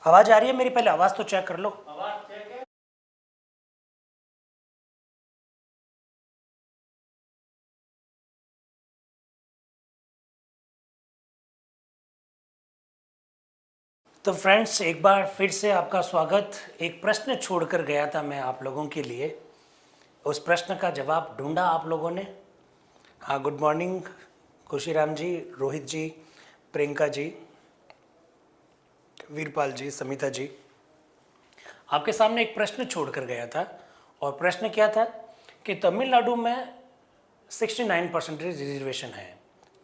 आवाज आ रही है मेरी? पहले आवाज तो चेक कर लो। आवाज चेक है। तो फ्रेंड्स, एक बार फिर से आपका स्वागत। एक प्रश्न छोड़कर गया था मैं आप लोगों के लिए, उस प्रश्न का जवाब ढूंढा आप लोगों ने। हाँ, गुड मॉर्निंग खुशीराम जी, रोहित जी, प्रियंका जी, वीरपाल जी, समिता जी। आपके सामने एक प्रश्न छोड़कर गया था, और प्रश्न क्या था कि तमिलनाडु में 69% रिजर्वेशन है।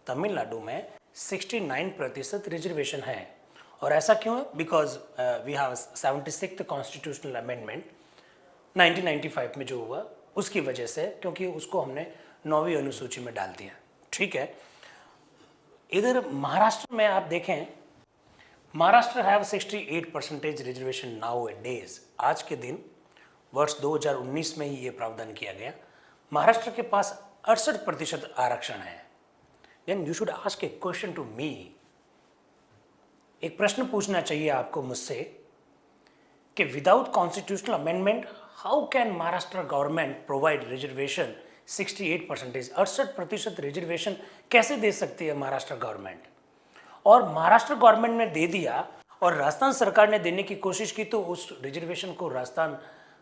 तमिलनाडु में 69% रिजर्वेशन है। और ऐसा क्यों है? Because we have 76th constitutional amendment 1995 में जो हुआ उसकी वजह से, क्योंकि उसको हमने 9वीं अनुसूची में डाल दिया। ठीक है। इधर महाराष्ट्र में आप देखें, Maharashtra have 68% reservation now A days. आज के दिन वर्ष 2019 में ही ये प्रावधान किया गया। महाराष्ट्र के पास 68% आरक्षण है। Then you should ask a question to me. एक प्रश्न पूछना चाहिए आपको मुझसे कि without constitutional amendment how can Maharashtra government provide reservation 68%? 68% reservation कैसे दे सकती है महाराष्ट्र गवर्नमेंट? और महाराष्ट्र गवर्नमेंट ने दे दिया और राजस्थान सरकार ने देने की कोशिश की, तो उस रिजर्वेशन को राजस्थान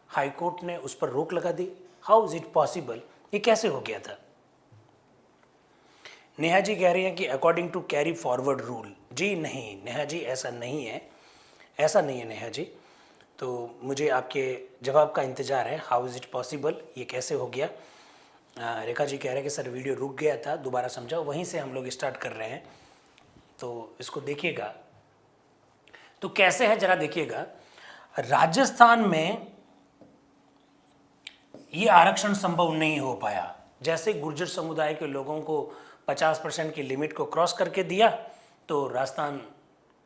हाई कोर्ट ने उस पर रोक लगा दी। How is it possible? ये कैसे हो गया था? नेहा जी कह रही हैं कि according to carry forward rule. जी नहीं नेहा जी, ऐसा नहीं है, ऐसा नहीं है नेहा जी। तो मुझे आपके जवाब का इंतज़ार है। हाउ इज़ इट पॉसिबल, ये कैसे हो गया? रेखा जी कह रहे हैं कि सर वीडियो रुक गया था, दोबारा समझाओ। वहीं से हम लोग स्टार्ट कर रहे हैं, तो इसको देखिएगा। तो कैसे है जरा देखिएगा। राजस्थान में ये आरक्षण संभव नहीं हो पाया। जैसे गुर्जर समुदाय के लोगों को 50% की लिमिट को क्रॉस करके दिया, तो राजस्थान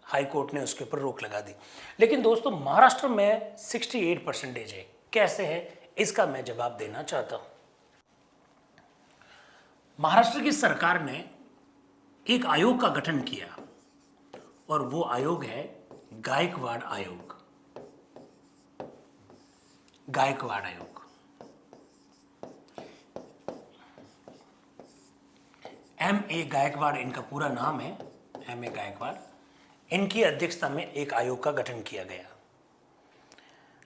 हाई कोर्ट ने उसके ऊपर रोक लगा दी। लेकिन दोस्तों, महाराष्ट्र में 68% है। कैसे है, इसका मैं जवाब देना चाहता हूं। महाराष्ट्र की सरकार ने एक आयोग का गठन किया, और वो आयोग है गायकवाड़ आयोग। गायकवाड़ आयोग, M.A. गायकवाड़ इनका पूरा नाम है, M.A. गायकवाड़। इनकी अध्यक्षता में एक आयोग का गठन किया गया।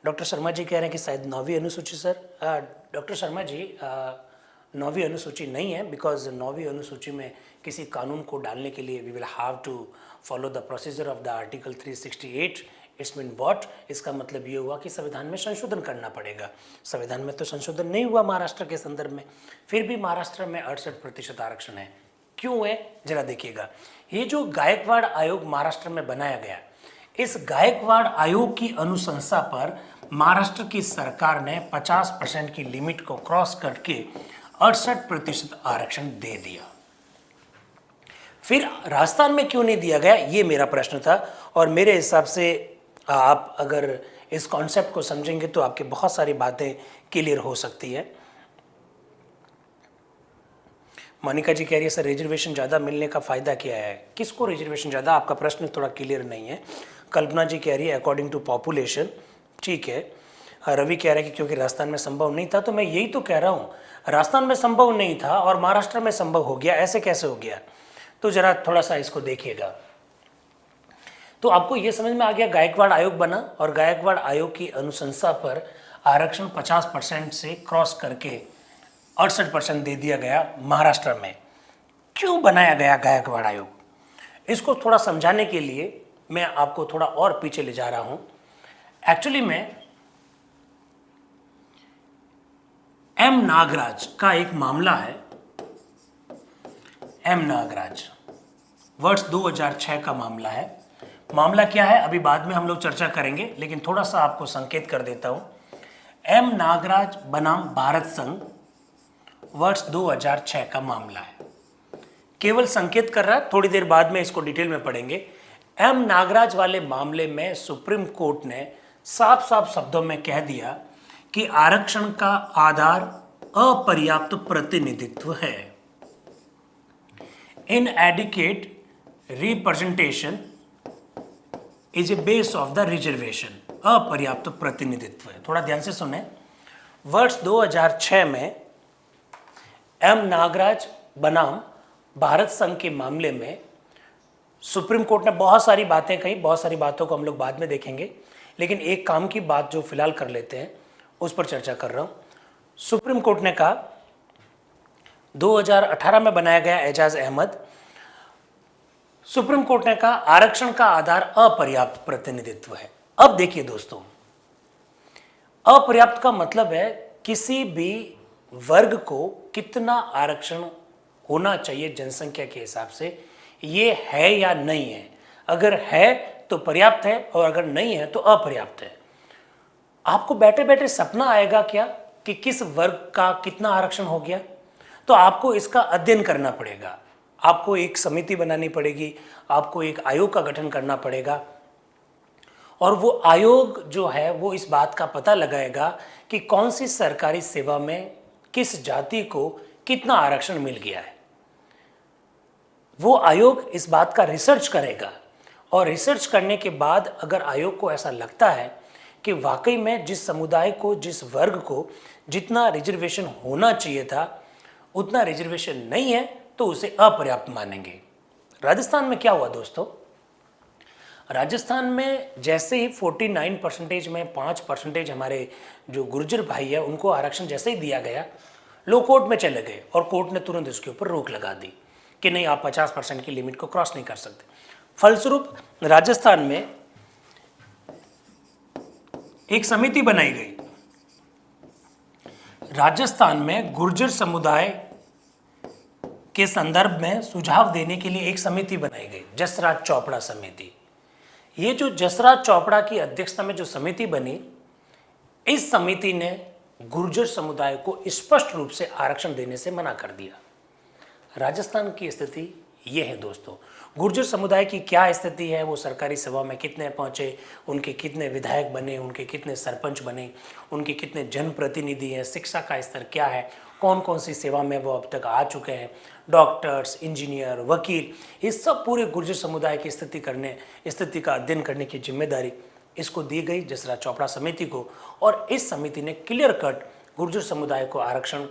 डॉक्टर शर्मा जी कह रहे हैं कि शायद 9वीं अनुसूची। सर डॉक्टर शर्मा जी, 9वीं अनुसूची नहीं है, बिकॉज 9वीं अनुसूची में किसी कानून को डालने के लिए we will have to follow the procedure of the article 368। It's mean what? इसका मतलब ये हुआ कि संविधान में संशोधन करना पड़ेगा। संविधान में तो संशोधन नहीं हुआ महाराष्ट्र के संदर्भ में, फिर भी महाराष्ट्र में 68% आरक्षण है। क्यों है, जरा देखिएगा। ये जो गायकवाड़ आयोग महाराष्ट्र में बनाया गया, इस गायकवाड़ आयोग की अनुशंसा पर महाराष्ट्र की सरकार ने 50% की लिमिट को क्रॉस करके 68% आरक्षण दे दिया। फिर राजस्थान में क्यों नहीं दिया गया, ये मेरा प्रश्न था। और मेरे हिसाब से आप अगर इस कॉन्सेप्ट को समझेंगे तो आपकी बहुत सारी बातें क्लियर हो सकती है। मोनिका जी कह रही है सर रिजर्वेशन ज़्यादा मिलने का फ़ायदा क्या है? किसको रिजर्वेशन ज़्यादा? आपका प्रश्न थोड़ा क्लियर नहीं है। कल्पना जी कह रही है अकॉर्डिंग टू पॉपुलेशन। ठीक है। रवि कह रहा है कि क्योंकि राजस्थान में संभव नहीं था। तो मैं यही तो कह रहा हूँ, राजस्थान में संभव नहीं था और महाराष्ट्र में संभव हो गया, ऐसे कैसे हो गया? तो ज़रा थोड़ा सा इसको देखिएगा। तो आपको ये समझ में आ गया, गायकवाड़ आयोग बना और गायकवाड़ आयोग की अनुशंसा पर आरक्षण 50% से क्रॉस करके 68% दे दिया गया महाराष्ट्र में। क्यों बनाया गया गायकवाड़ आयोग? इसको थोड़ा समझाने के लिए मैं आपको थोड़ा और पीछे ले जा रहा हूं। एक्चुअली में एम नागराज का एक मामला है। एम नागराज वर्ष 2006 का मामला है। मामला क्या है अभी बाद में हम लोग चर्चा करेंगे, लेकिन थोड़ा सा आपको संकेत कर देता हूं। एम नागराज बनाम भारत संघ वर्ष 2006 का मामला है। केवल संकेत कर रहा है, थोड़ी देर बाद में इसको डिटेल में पढ़ेंगे। एम नागराज वाले मामले में सुप्रीम कोर्ट ने साफ साफ शब्दों में कह दिया कि आरक्षण का आधार अपर्याप्त प्रतिनिधित्व है, इनएडिक्वेट representation is a base of the reservation, अपर्याप्त प्रतिनिधित्व है। थोड़ा ध्यान से सुने। वर्ष 2006 में एम नागराज बनाम भारत संघ के मामले में सुप्रीम कोर्ट ने बहुत सारी बातें कही, बहुत सारी बातों को हम लोग बाद में देखेंगे, लेकिन एक काम की बात जो फिलहाल कर लेते हैं उस पर चर्चा कर रहा हूं। सुप्रीम कोर्ट ने कहा 2018 में बनाया गया एजाज अहमद, सुप्रीम कोर्ट ने कहा आरक्षण का आधार अपर्याप्त प्रतिनिधित्व है। अब देखिए दोस्तों, अपर्याप्त का मतलब है किसी भी वर्ग को कितना आरक्षण होना चाहिए जनसंख्या के हिसाब से, ये है या नहीं है। अगर है तो पर्याप्त है और अगर नहीं है तो अपर्याप्त है। आपको बैठे बैठे सपना आएगा क्या कि किस वर्ग का कितना आरक्षण हो गया? तो आपको इसका अध्ययन करना पड़ेगा, आपको एक समिति बनानी पड़ेगी, आपको एक आयोग का गठन करना पड़ेगा और वो आयोग जो है वो इस बात का पता लगाएगा कि कौन सी सरकारी सेवा में किस जाति को कितना आरक्षण मिल गया है। वो आयोग इस बात का रिसर्च करेगा और रिसर्च करने के बाद अगर आयोग को ऐसा लगता है कि वाकई में जिस समुदाय को, जिस वर्ग को जितना रिजर्वेशन होना चाहिए था उतना रिजर्वेशन नहीं है तो उसे अपर्याप्त मानेंगे। राजस्थान में क्या हुआ दोस्तों? राजस्थान में जैसे ही 49% में 5% हमारे जो गुर्जर भाई है उनको आरक्षण जैसे ही दिया गया, लोग कोर्ट में चले गए और कोर्ट ने तुरंत इसके ऊपर रोक लगा दी कि नहीं, आप 50% की लिमिट को क्रॉस नहीं कर सकते। फलस्वरूप राजस्थान में एक समिति बनाई गई। राजस्थान में गुर्जर समुदाय के संदर्भ में सुझाव देने के लिए एक समिति बनाई गई, जसराज चोपड़ा समिति। ये जो जसराज चोपड़ा की अध्यक्षता में जो समिति बनी, इस समिति ने गुर्जर समुदाय को स्पष्ट रूप से आरक्षण देने से मना कर दिया। राजस्थान की स्थिति ये है दोस्तों। गुर्जर समुदाय की क्या स्थिति है, वो सरकारी सभा में कितने पहुंचे, उनके कितने विधायक बने, उनके कितने सरपंच बने, उनके कितने जनप्रतिनिधि हैं, शिक्षा का स्तर क्या है, कौन कौन सी सेवा में वो अब तक आ चुके हैं, डॉक्टर्स, इंजीनियर, वकील, ये सब पूरे गुर्जर समुदाय की स्थिति का अध्ययन करने की जिम्मेदारी इसको दी गई जसराज चोपड़ा समिति को। और इस समिति ने क्लियर कट गुर्जर समुदाय को आरक्षण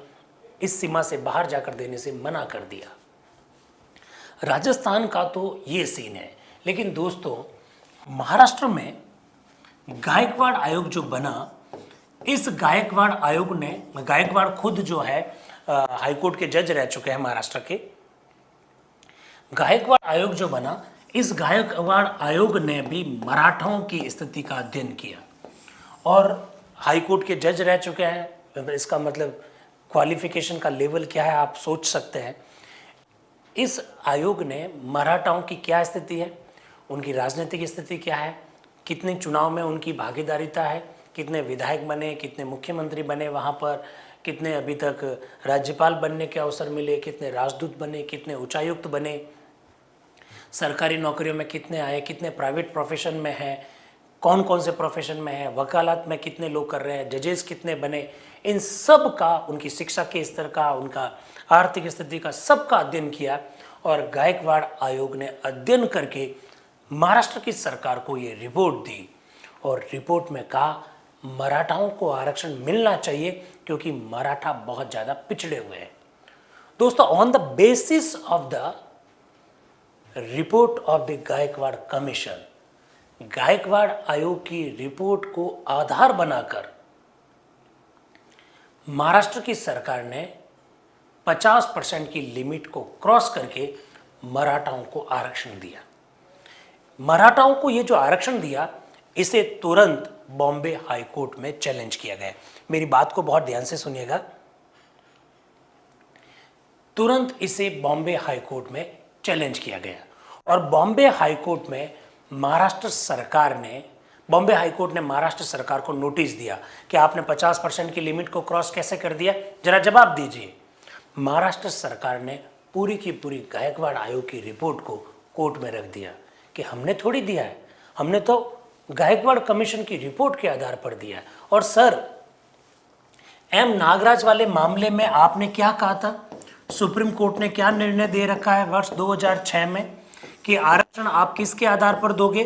इस सीमा से बाहर जाकर देने से मना कर दिया। राजस्थान का तो ये सीन है, लेकिन दोस्तों महाराष्ट्र में गायकवाड़ आयोग जो बना, इस गायकवाड़ आयोग ने, गायकवाड़ खुद जो है हाईकोर्ट के जज रह चुके हैं महाराष्ट्र के। गायकवाड़ आयोग जो बना, इस गायकवाड़ आयोग ने भी मराठाओं की स्थिति का अध्ययन किया और हाईकोर्ट के जज रह चुके हैं। इसका मतलब क्वालिफिकेशन का लेवल क्या है आप सोच सकते हैं। इस आयोग ने मराठाओं की क्या स्थिति है, उनकी राजनीतिक स्थिति क्या है, कितने चुनाव में उनकी भागीदारिता है, कितने विधायक बने, कितने मुख्यमंत्री बने वहाँ पर, कितने अभी तक राज्यपाल बनने के अवसर मिले, कितने राजदूत बने, कितने उच्चायुक्त बने, सरकारी नौकरियों में कितने आए, कितने प्राइवेट प्रोफेशन में हैं, कौन कौन से प्रोफेशन में है, वकालत में कितने लोग कर रहे हैं, जजेस कितने बने, इन सब का, उनकी शिक्षा के स्तर का, उनका आर्थिक स्थिति का, सबका अध्ययन किया। और गायकवाड़ आयोग ने अध्ययन करके महाराष्ट्र की सरकार को ये रिपोर्ट दी और रिपोर्ट में कहा मराठाओं को आरक्षण मिलना चाहिए क्योंकि मराठा बहुत ज़्यादा पिछड़े हुए हैं। दोस्तों, on the basis of the report of the Gaikwad commission, Gaikwad आयोग की रिपोर्ट को आधार बनाकर महाराष्ट्र की सरकार ने 50% की लिमिट को क्रॉस करके मराठाओं को आरक्षण दिया। मराठाओं को ये जो आरक्षण दिया, इसे तुरंत बॉम्बे हाई कोर्ट में चैलेंज किया गया। मेरी बात को बहुत ध्यान से सुनिएगा। तुरंत इसे बॉम्बे हाई कोर्ट में चैलेंज किया गया और बॉम्बे हाई कोर्ट में बॉम्बे हाई कोर्ट ने महाराष्ट्र सरकार को नोटिस दिया कि आपने 50% की लिमिट को क्रॉस कैसे कर दिया, जरा जवाब दीजिए। महाराष्ट्र सरकार ने पूरी की पूरी गायकवाड़ आयोग की रिपोर्ट को कोर्ट में रख दिया कि हमने थोड़ी दिया है, हमने तो गायकवाड़ कमीशन की रिपोर्ट के आधार पर दिया है। और सर, एम नागराज वाले मामले में आपने क्या कहा था? सुप्रीम कोर्ट ने क्या निर्णय दे रखा है वर्ष 2006 में कि आरक्षण आप किसके आधार पर दोगे?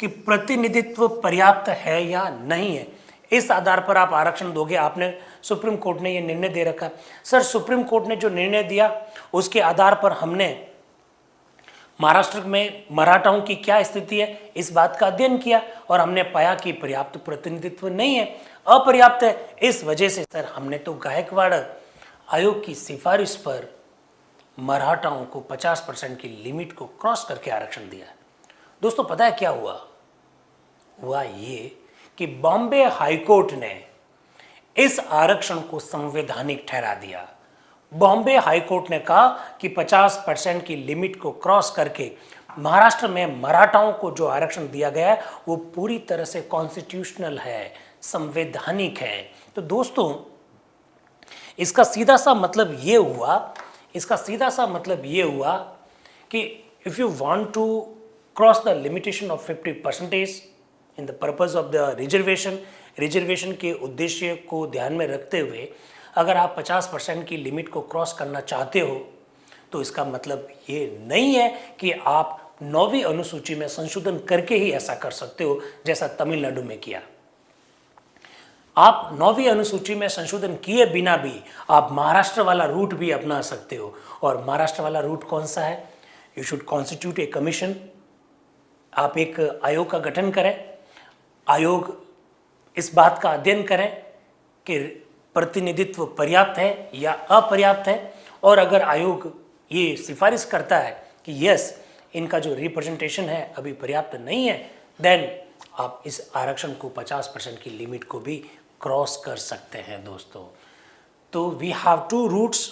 कि प्रतिनिधित्व पर्याप्त है या नहीं है, इस आधार पर आप आरक्षण दोगे। आपने सुप्रीम कोर्ट ने ये निर्णय दे रखा। सर, सुप्रीम कोर्ट ने जो निर्णय दिया उसके आधार पर हमने महाराष्ट्र में मराठाओं की क्या स्थिति है इस बात का अध्ययन किया और हमने पाया कि पर्याप्त प्रतिनिधित्व नहीं है, अपर्याप्त है। इस वजह से सर हमने तो गायकवाड़ आयोग की सिफारिश पर मराठाओं को 50% की लिमिट को क्रॉस करके आरक्षण दिया। दोस्तों, पता है क्या हुआ ये कि बॉम्बे हाईकोर्ट ने इस आरक्षण को संवैधानिक ठहरा दिया। बॉम्बे हाईकोर्ट ने कहा कि 50% की लिमिट को क्रॉस करके महाराष्ट्र में मराठाओं को जो आरक्षण दिया गया है वो पूरी तरह से कॉन्स्टिट्यूशनल है, संवैधानिक है। तो दोस्तों, इसका सीधा सा मतलब ये हुआ कि if you want to cross the limitation of 50% in the purpose of the reservation के उद्देश्य को ध्यान में रखते हुए अगर आप 50% की लिमिट को क्रॉस करना चाहते हो तो इसका मतलब ये नहीं है कि आप 9वीं अनुसूची में संशोधन करके ही ऐसा कर सकते हो जैसा तमिलनाडु में किया। आप 9वीं अनुसूची में संशोधन किए बिना भी आप महाराष्ट्र वाला रूट भी अपना सकते हो। और महाराष्ट्र वाला रूट कौन सा है? You should constitute a commission. आप एक आयोग का गठन करें, आयोग इस बात का अध्ययन करें कि प्रतिनिधित्व पर्याप्त है या अपर्याप्त है, और अगर आयोग ये सिफारिश करता है कि यस, इनका जो रिप्रेजेंटेशन है अभी पर्याप्त नहीं है, देन आप इस आरक्षण को 50% की लिमिट को भी क्रॉस कर सकते हैं। दोस्तों, तो वी हैव 2 रूट्स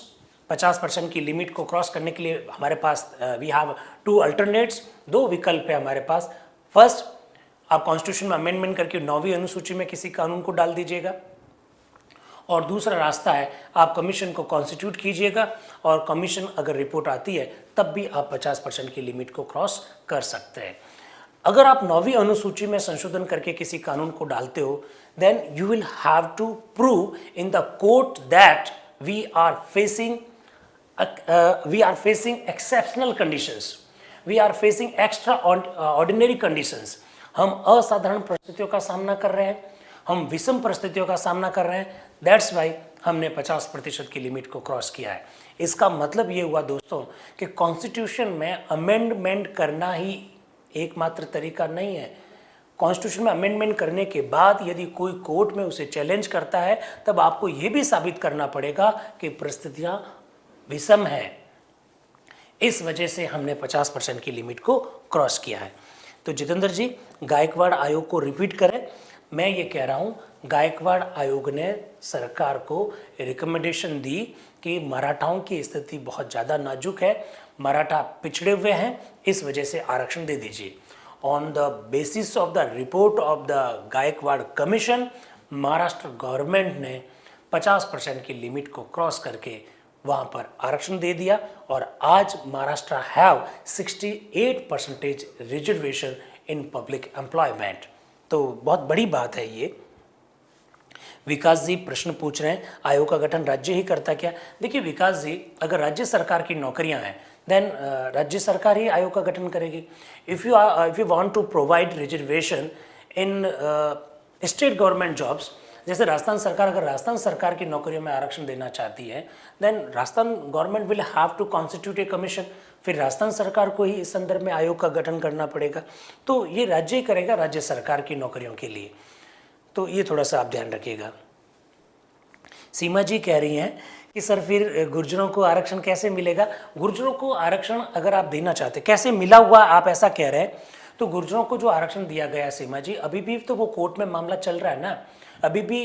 50% की लिमिट को क्रॉस करने के लिए। हमारे पास वी हैव 2 अल्टरनेट्स, 2 विकल्प है हमारे पास। फर्स्ट, आप कॉन्स्टिट्यूशन में अमेंडमेंट करके 9वीं अनुसूची में किसी कानून को डाल दीजिएगा, और दूसरा रास्ता है आप कमीशन को कॉन्स्टिट्यूट कीजिएगा और कमीशन अगर रिपोर्ट आती है तब भी आप 50% की लिमिट को क्रॉस कर सकते हैं। अगर आप 9वीं अनुसूची में संशोधन करके किसी कानून को डालते हो, then you will have to prove in the court that we are facing exceptional conditions, we are facing extraordinary conditions. हम असाधारण परिस्थितियों का सामना कर रहे हैं, हम विषम परिस्थितियों का सामना कर रहे हैं, दैट्स वाई हमने 50% की लिमिट को क्रॉस किया है। इसका मतलब ये हुआ दोस्तों कि कॉन्स्टिट्यूशन में अमेंडमेंट करना ही एकमात्र तरीका नहीं है। कॉन्स्टिट्यूशन में अमेंडमेंट करने के बाद यदि कोई कोर्ट में उसे चैलेंज करता है तब आपको ये भी साबित करना पड़ेगा कि परिस्थितियाँ विषम है। इस वजह से हमने 50% की लिमिट को क्रॉस किया है। तो जितेंद्र जी, गायकवाड़ आयोग को रिपीट करें। मैं ये कह रहा हूँ, गायकवाड़ आयोग ने सरकार को रिकमेंडेशन दी कि मराठाओं की स्थिति बहुत ज़्यादा नाजुक है, मराठा पिछड़े हुए हैं, इस वजह से आरक्षण दे दीजिए। On the basis of the report of the Gaikwad commission, Maharashtra government ने 50% की लिमिट को क्रॉस करके वहाँ पर आरक्षण दे दिया और आज Maharashtra have 68% reservation in public employment. तो बहुत बड़ी बात है ये। विकास जी प्रश्न पूछ रहे हैं, आयोग का गठन राज्य ही करता क्या? देखिए विकास जी, अगर राज्य सरकार की नौकरियां हैं देन राज्य सरकार ही आयोग का गठन करेगी। If you want to provide reservation in state government jobs, जैसे राजस्थान सरकार अगर राजस्थान सरकार की नौकरियों में आरक्षण देना चाहती है, then Rajasthan government will have to constitute a commission. फिर राजस्थान सरकार को ही इस संदर्भ में आयोग का गठन करना पड़ेगा। तो ये राज्य ही करेगा राज्य सरकार की नौकरियों के लिए। तो ये थोड़ा सा आप ध्यान रखिएगा। सीमा जी कह रही हैं कि सर फिर गुर्जरों को आरक्षण कैसे मिलेगा? गुर्जरों को आरक्षण अगर आप देना चाहते, कैसे मिला हुआ आप ऐसा कह रहे हैं, तो गुर्जरों को जो आरक्षण दिया गया सीमा जी, अभी भी तो वो कोर्ट में मामला चल रहा है ना। अभी भी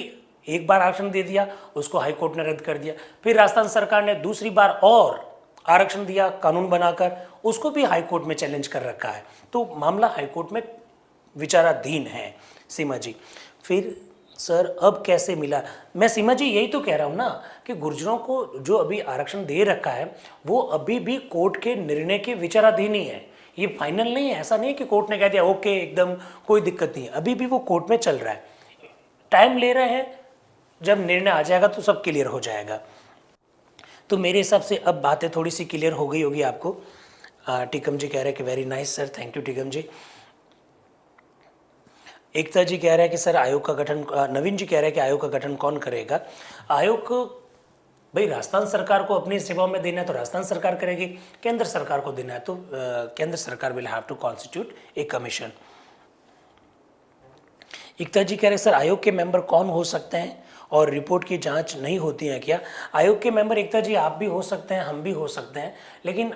एक बार आरक्षण दे दिया, उसको हाई कोर्ट ने रद्द कर दिया, फिर राजस्थान सरकार ने दूसरी बार और आरक्षण दिया कानून बनाकर, उसको भी हाई कोर्ट में चैलेंज कर रखा है। तो मामला हाई कोर्ट में विचाराधीन है सीमा जी। फिर सर अब कैसे मिला? मैं सीमा जी यही तो कह रहा हूँ ना कि गुर्जरों को जो अभी आरक्षण दे रखा है वो अभी भी कोर्ट के निर्णय के विचाराधीन ही है, ये फाइनल नहीं है। ऐसा नहीं कि कोर्ट ने कह दिया ओके एकदम कोई दिक्कत नहीं है, अभी भी वो कोर्ट में चल रहा है, टाइम ले रहे हैं। जब निर्णय आ जाएगा तो सब क्लियर हो जाएगा। तो मेरे हिसाब से अब बातें थोड़ी सी क्लियर हो गई होगी आपको। टिकम जी कह रहे हैं कि very nice sir, thank you Tikam ji. Ekta ji कह रहे हैं कि सर आयोग का गठन, नवीन जी कह रहे हैं कि आयोग का गठन कौन करेगा। आयोग को भाई राजस्थान सरकार को अपनी सेवाओं में देना है तो राजस्थान सरकार करेगी, केंद्र सरकार को देना है तो केंद्र सरकार will have to constitute a commission. Ekta ji कह रहे हैं सर आयोग के मेंबर कौन हो सकते हैं और रिपोर्ट की जांच नहीं होती है क्या? आयोग के मेंबर एकता जी आप भी हो सकते हैं, हम भी हो सकते हैं, लेकिन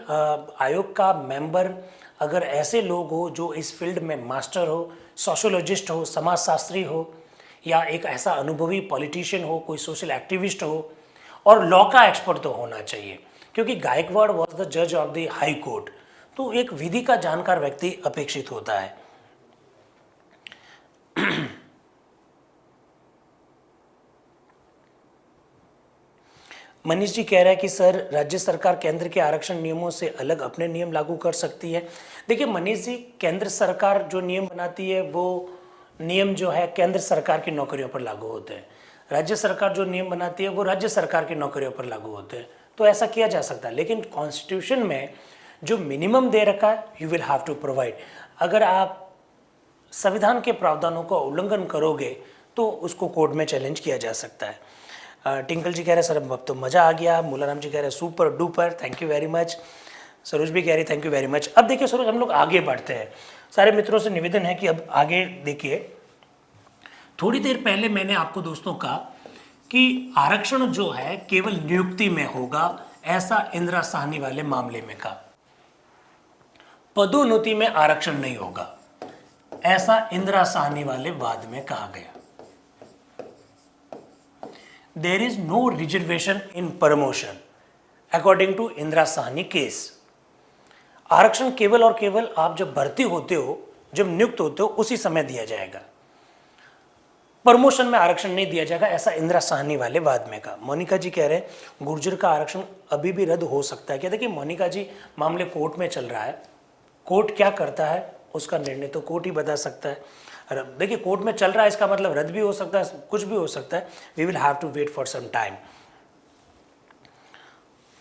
आयोग का मेंबर अगर ऐसे लोग हो जो इस फील्ड में मास्टर हो, सोशोलॉजिस्ट हो, समाजशास्त्री हो, या एक ऐसा अनुभवी पॉलिटिशियन हो, कोई सोशल एक्टिविस्ट हो, और लॉ का एक्सपर्ट तो होना चाहिए, क्योंकि गायकवाड़ वॉज द जज ऑफ द हाई कोर्ट, तो एक विधि का जानकार व्यक्ति अपेक्षित होता है। मनीष जी कह रहा है कि सर राज्य सरकार केंद्र के आरक्षण नियमों से अलग अपने नियम लागू कर सकती है। देखिए मनीष जी, केंद्र सरकार जो नियम बनाती है वो नियम जो है केंद्र सरकार की नौकरियों पर लागू होते हैं, राज्य सरकार जो नियम बनाती है वो राज्य सरकार की नौकरियों पर लागू होते हैं, तो ऐसा किया जा सकता है। लेकिन कॉन्स्टिट्यूशन में जो मिनिमम दे रखा है you will have to provide. अगर आप संविधान के प्रावधानों का उल्लंघन करोगे तो उसको कोर्ट में चैलेंज किया जा सकता है। टिंकल जी कह रहे हैं सर अब तो मज़ा आ गया। मूलाराम जी कह रहे हैं super duper, thank you very much. Saroj भी कह रही थैंक यू वेरी मच। अब देखिए सरोज, हम लोग आगे बढ़ते हैं। सारे मित्रों से निवेदन है कि अब आगे देखिए, थोड़ी देर पहले मैंने आपको दोस्तों कहा कि आरक्षण जो है केवल नियुक्ति में होगा, ऐसा इंदिरा साहनी वाले मामले में कहा। पदोन्नति में आरक्षण नहीं होगा, ऐसा इंदिरा साहनी वाले वाद में कहा गया। There is no reservation in promotion according to Indira Sawhney case. आरक्षण केवल और केवल आप जब भर्ती होते हो, जब नियुक्त होते हो, उसी समय दिया जाएगा। प्रमोशन में आरक्षण नहीं दिया जाएगा, ऐसा इंदिरा साहनी वाले वाद में कहा। मोनिका जी कह रहे हैं गुर्जर का आरक्षण अभी भी रद्द हो सकता है क्या? देखिए मोनिका जी, मामले कोर्ट में चल रहा है, कोर्ट क्या करता है उसका निर्णय तो कोर्ट ही बता सकता है। देखिए कोर्ट में चल रहा है, इसका मतलब रद्द भी हो सकता है, कुछ भी हो सकता है। We will have to wait for some time.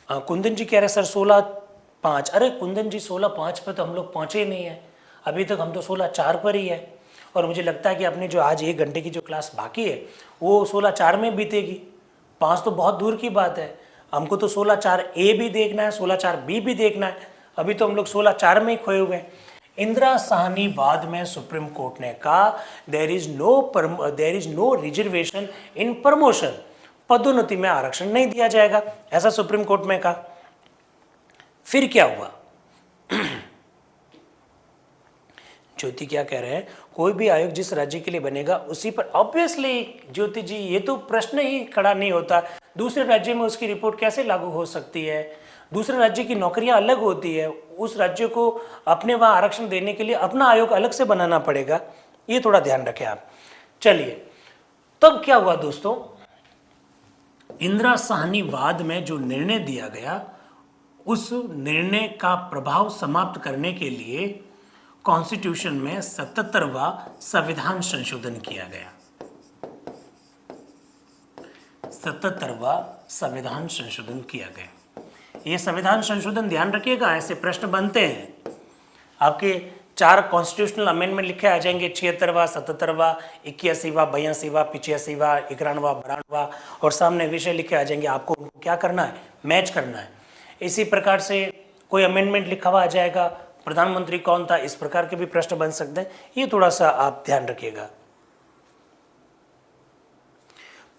Kundan ji कह रहे हैं सर 16/5। अरे कुंदन जी 16/5 पे तो हम लोग पहुंचे ही नहीं है, अभी तक हम तो 16/4 पर ही है। और मुझे लगता है कि अपनी जो आज 1 घंटे की जो क्लास बाकी है वो 16/4 में बीतेगी। 5 तो बहुत दूर की बात है, हमको तो 16/4A भी देखना है, 16/4B भी देखना है। अभी तो हम लोग 16/4 में ही खोए हुए हैं। इंदिरा साहनी वाद में सुप्रीम कोर्ट ने कहा there is no reservation in promotion, पदोन्नति में आरक्षण नहीं दिया जाएगा, ऐसा सुप्रीम कोर्ट में कहा। फिर क्या हुआ? ज्योति क्या कह रहे हैं, कोई भी आयोग जिस राज्य के लिए बनेगा उसी पर। ऑब्वियसली ज्योति जी, ये तो प्रश्न ही खड़ा नहीं होता, दूसरे राज्य में उसकी रिपोर्ट कैसे लागू हो सकती है? दूसरे राज्य की नौकरियां अलग होती है, उस राज्य को अपने वहां आरक्षण देने के लिए अपना आयोग अलग से बनाना पड़ेगा, ये थोड़ा ध्यान रखें आप। चलिए, तब क्या हुआ दोस्तों, इंदिरा साहनी वाद में जो निर्णय दिया गया उस निर्णय का प्रभाव समाप्त करने के लिए कॉन्स्टिट्यूशन में 77वां संविधान संशोधन किया गया। 77वां संविधान संशोधन किया गया। ये संविधान संशोधन ध्यान रखिएगा, ऐसे प्रश्न बनते हैं आपके 4 कॉन्स्टिट्यूशनल अमेंडमेंट लिखे आ जाएंगे, 76वां, 77वां, 81वां, 82वां, 85वां, 91वां, 92वां, और सामने विषय लिखे आ जाएंगे। आपको क्या करना है, मैच करना है। इसी प्रकार से कोई अमेंडमेंट लिखा हुआ आ जाएगा, प्रधानमंत्री कौन था, इस प्रकार के भी प्रश्न बन सकते हैं, ये थोड़ा सा आप ध्यान रखिएगा।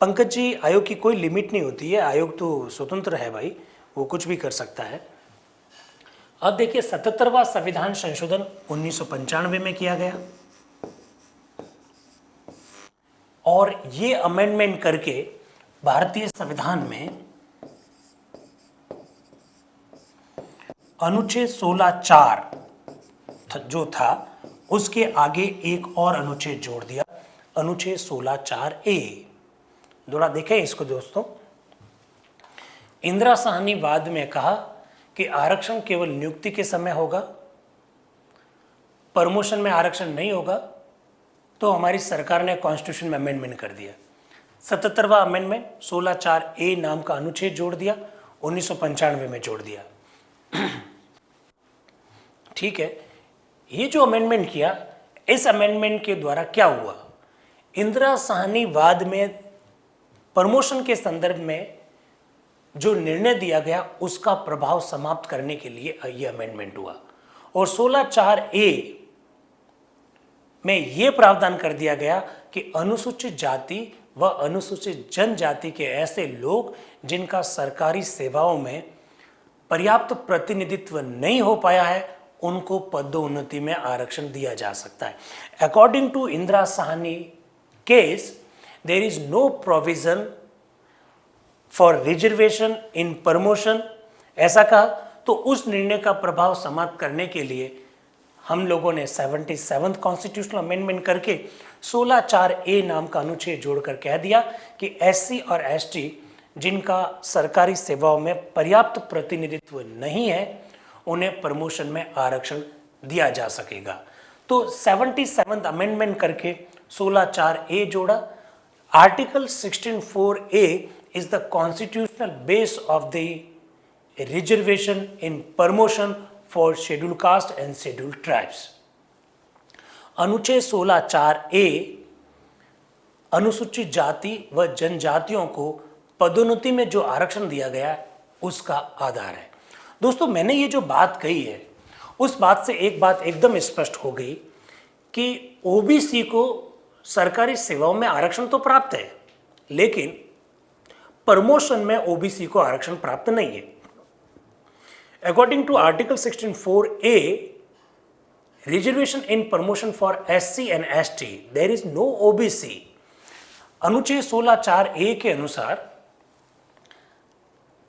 पंकज जी, आयोग की कोई लिमिट नहीं होती है, आयोग तो स्वतंत्र है भाई, वो कुछ भी कर सकता है। अब देखिए 77वां संविधान संशोधन 1995 में किया गया, और ये अमेंडमेंट करके भारतीय संविधान में अनुच्छेद 16(4) जो था उसके आगे एक और अनुच्छेद जोड़ दिया, अनुच्छेद 16(4)A। थोड़ा देखें इसको दोस्तों। इंदिरा साहनी वाद में कहा कि आरक्षण केवल नियुक्ति के समय होगा, प्रमोशन में आरक्षण नहीं होगा, तो हमारी सरकार ने कॉन्स्टिट्यूशन में अमेंडमेंट कर दिया। 77वां अमेंडमेंट 16(4)A नाम का अनुच्छेद जोड़ दिया, 1995 में जोड़ दिया। ठीक है, ये जो अमेंडमेंट किया, इस अमेंडमेंट के द्वारा क्या हुआ, इंदिरा साहनी वाद में प्रमोशन के संदर्भ में जो निर्णय दिया गया उसका प्रभाव समाप्त करने के लिए यह अमेंडमेंट हुआ। और 16(4)A में यह प्रावधान कर दिया गया कि अनुसूचित जाति व अनुसूचित जनजाति के ऐसे लोग जिनका सरकारी सेवाओं में पर्याप्त प्रतिनिधित्व नहीं हो पाया है उनको पदोन्नति में आरक्षण दिया जा सकता है। According to Indira Sawhney case, there is no provision for reservation in promotion, ऐसा कहा। तो उस निर्णय का प्रभाव समाप्त करने के लिए हम लोगों ने 77th कॉन्स्टिट्यूशनल अमेंडमेंट करके 16(4)A नाम का अनुच्छेद जोड़कर कह दिया कि SC और ST जिनका सरकारी सेवाओं में पर्याप्त प्रतिनिधित्व नहीं है उन्हें प्रमोशन में आरक्षण दिया जा सकेगा। तो 77th अमेंडमेंट करके 16(4)A जोड़ा। Article 16(4)A is the constitutional base of the reservation in promotion for scheduled caste and scheduled tribes. अनुच्छेद 16(4)A अनुसूचित जाति व जनजातियों को पदोन्नति में जो आरक्षण दिया गया उसका आधार है। दोस्तों, मैंने ये जो बात कही है उस बात से एक बात एकदम स्पष्ट हो गई कि ओबीसी को सरकारी सेवाओं में आरक्षण तो प्राप्त है, लेकिन प्रमोशन में ओबीसी को आरक्षण प्राप्त नहीं है। According to article 16(4)A, reservation in promotion for SC and ST, there is no OBC। अनुच्छेद 16(4)A के अनुसार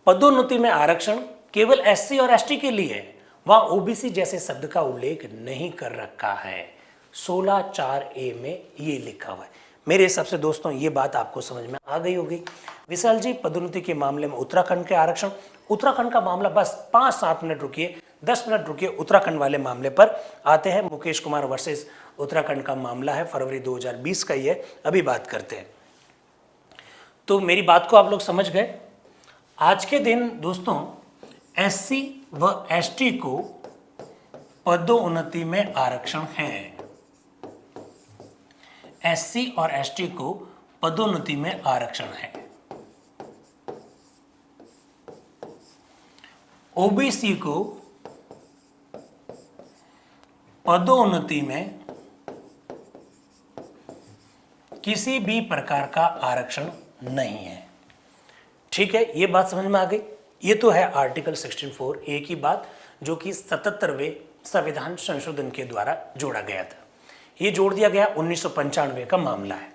पदोन्नति में आरक्षण केवल SC और ST के लिए है, वहां OBC जैसे शब्द का उल्लेख नहीं कर रखा है। 16(4)A में ये लिखा हुआ है। मेरे हिसाब से दोस्तों ये बात आपको समझ में आ गई होगी। विशाल जी, पदोन्नति के मामले में उत्तराखंड के आरक्षण, उत्तराखंड का मामला बस 5-7 मिनट रुकिए, 10 मिनट रुकिए, उत्तराखंड वाले मामले पर आते हैं। मुकेश कुमार वर्सेस उत्तराखंड का मामला है, फरवरी 2020 का ही है, अभी बात करते हैं। तो मेरी बात को आप लोग समझ गए। आज के दिन दोस्तों SC व ST को पदोन्नति में आरक्षण है। SC और ST को पदोन्नति में आरक्षण है। OBC को पदोन्नति में किसी भी प्रकार का आरक्षण नहीं है। ठीक है, ये बात समझ में आ गई। ये तो है आर्टिकल 16(4)A की बात, जो कि 77वें संविधान संशोधन के द्वारा जोड़ा गया था। ये जोड़ दिया गया 1995 का मामला है।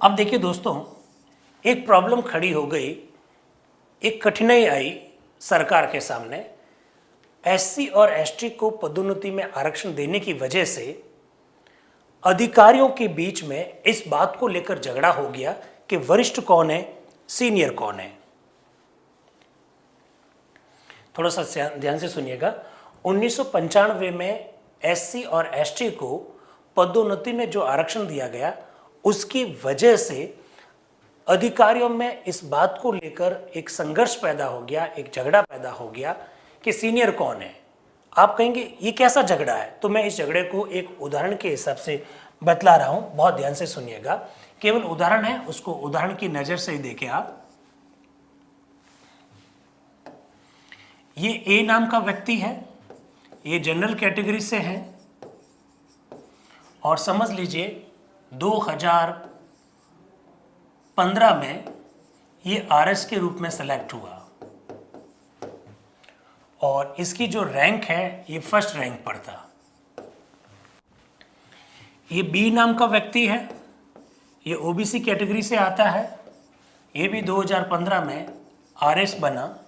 अब देखिए दोस्तों, एक प्रॉब्लम खड़ी हो गई, एक कठिनाई आई सरकार के सामने। SC और ST को पदोन्नति में आरक्षण देने की वजह से अधिकारियों के बीच में इस बात को लेकर झगड़ा हो गया कि वरिष्ठ कौन है, सीनियर कौन है। थोड़ा सा ध्यान से सुनिएगा। 1995 में SC और ST को पदोन्नति में जो आरक्षण दिया गया उसकी वजह से अधिकारियों में इस बात को लेकर एक संघर्ष पैदा हो गया, एक झगड़ा पैदा हो गया कि सीनियर कौन है। आप कहेंगे ये कैसा झगड़ा है, तो मैं इस झगड़े को एक उदाहरण के हिसाब से बतला रहा हूं, बहुत ध्यान से सुनिएगा। केवल उदाहरण है, उसको उदाहरण की नजर से ही देखें आप। ये A नाम का व्यक्ति है, ये जनरल कैटेगरी से है और समझ लीजिए 2015 में ये RS के रूप में सेलेक्ट हुआ और इसकी जो रैंक है ये फर्स्ट रैंक पर था। ये B नाम का व्यक्ति है, ये OBC कैटेगरी से आता है, ये भी 2015 में RS बना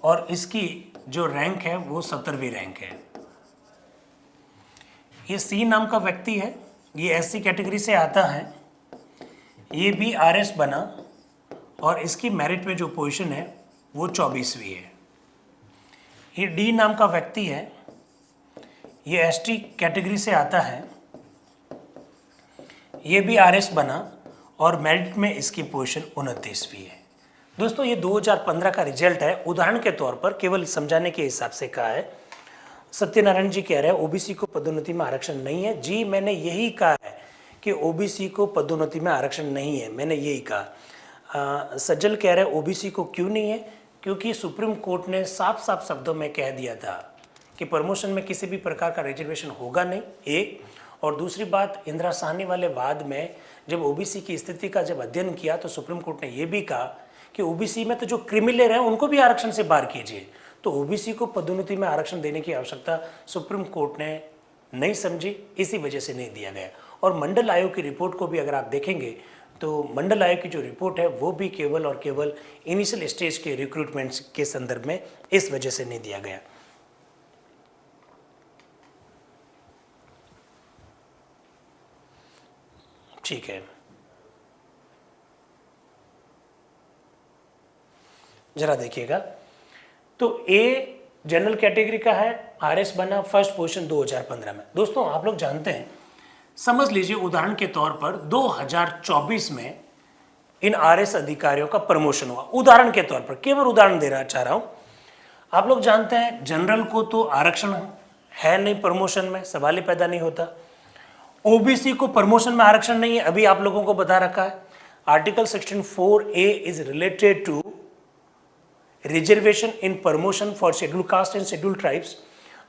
और इसकी जो रैंक है वो 70वीं रैंक है। ये C नाम का व्यक्ति है, ये SC कैटेगरी से आता है, ये भी RS बना और इसकी मेरिट में जो पोजीशन है वो 24वीं है। ये D नाम का व्यक्ति है, ये ST कैटेगरी से आता है, ये भी RS बना और मेरिट में इसकी पोजीशन 29वीं है। दोस्तों ये 2015 का रिजल्ट है, उदाहरण के तौर पर केवल समझाने के हिसाब से कहा है। सत्यनारायण जी कह रहे हैं ओबीसी को पदोन्नति में आरक्षण नहीं है। जी मैंने यही कहा है कि ओबीसी को पदोन्नति में आरक्षण नहीं है, मैंने यही कहा। सज्जल कह रहे हैं ओबीसी को क्यों नहीं है, क्योंकि सुप्रीम कोर्ट ने साफ साफ शब्दों में कह दिया था कि प्रमोशन में किसी भी प्रकार का रिजर्वेशन होगा नहीं, एक। और दूसरी बात, इंदिरा साहनी वाले वाद में जब ओबीसी की स्थिति का जब अध्ययन किया तो सुप्रीम कोर्ट ने यह भी कहा कि ओबीसी में तो जो क्रिमिनल हैं उनको भी आरक्षण से बाहर कीजिए। तो ओबीसी को पदोन्नति में आरक्षण देने की आवश्यकता सुप्रीम कोर्ट ने नहीं समझी, इसी वजह से नहीं दिया गया। और मंडल आयोग की रिपोर्ट को भी अगर आप देखेंगे तो मंडल आयोग की जो रिपोर्ट है वो भी केवल और केवल इनिशियल स्टेज के रिक्रूटमेंट्स के संदर्भ में इस वजह से नहीं दिया गया। ठीक है, जरा देखिएगा। तो ए जनरल कैटेगरी का है, आरएस बना फर्स्ट पोजीशन 2015 में। दोस्तों आप लोग जानते हैं, समझ लीजिए उदाहरण के तौर पर 2024 में इन आरएस अधिकारियों का प्रमोशन हुआ, उदाहरण के तौर पर, केवल उदाहरण दे रहा चाह रहा हूं। आप लोग जानते हैं जनरल को तो आरक्षण है नहीं, प्रमोशन में सवाल ही पैदा नहीं होता। ओबीसी को प्रमोशन में आरक्षण नहीं है, अभी आप लोगों को बता रखा है। Article 64A is related to reservation in promotion for schedule caste and schedule tribes.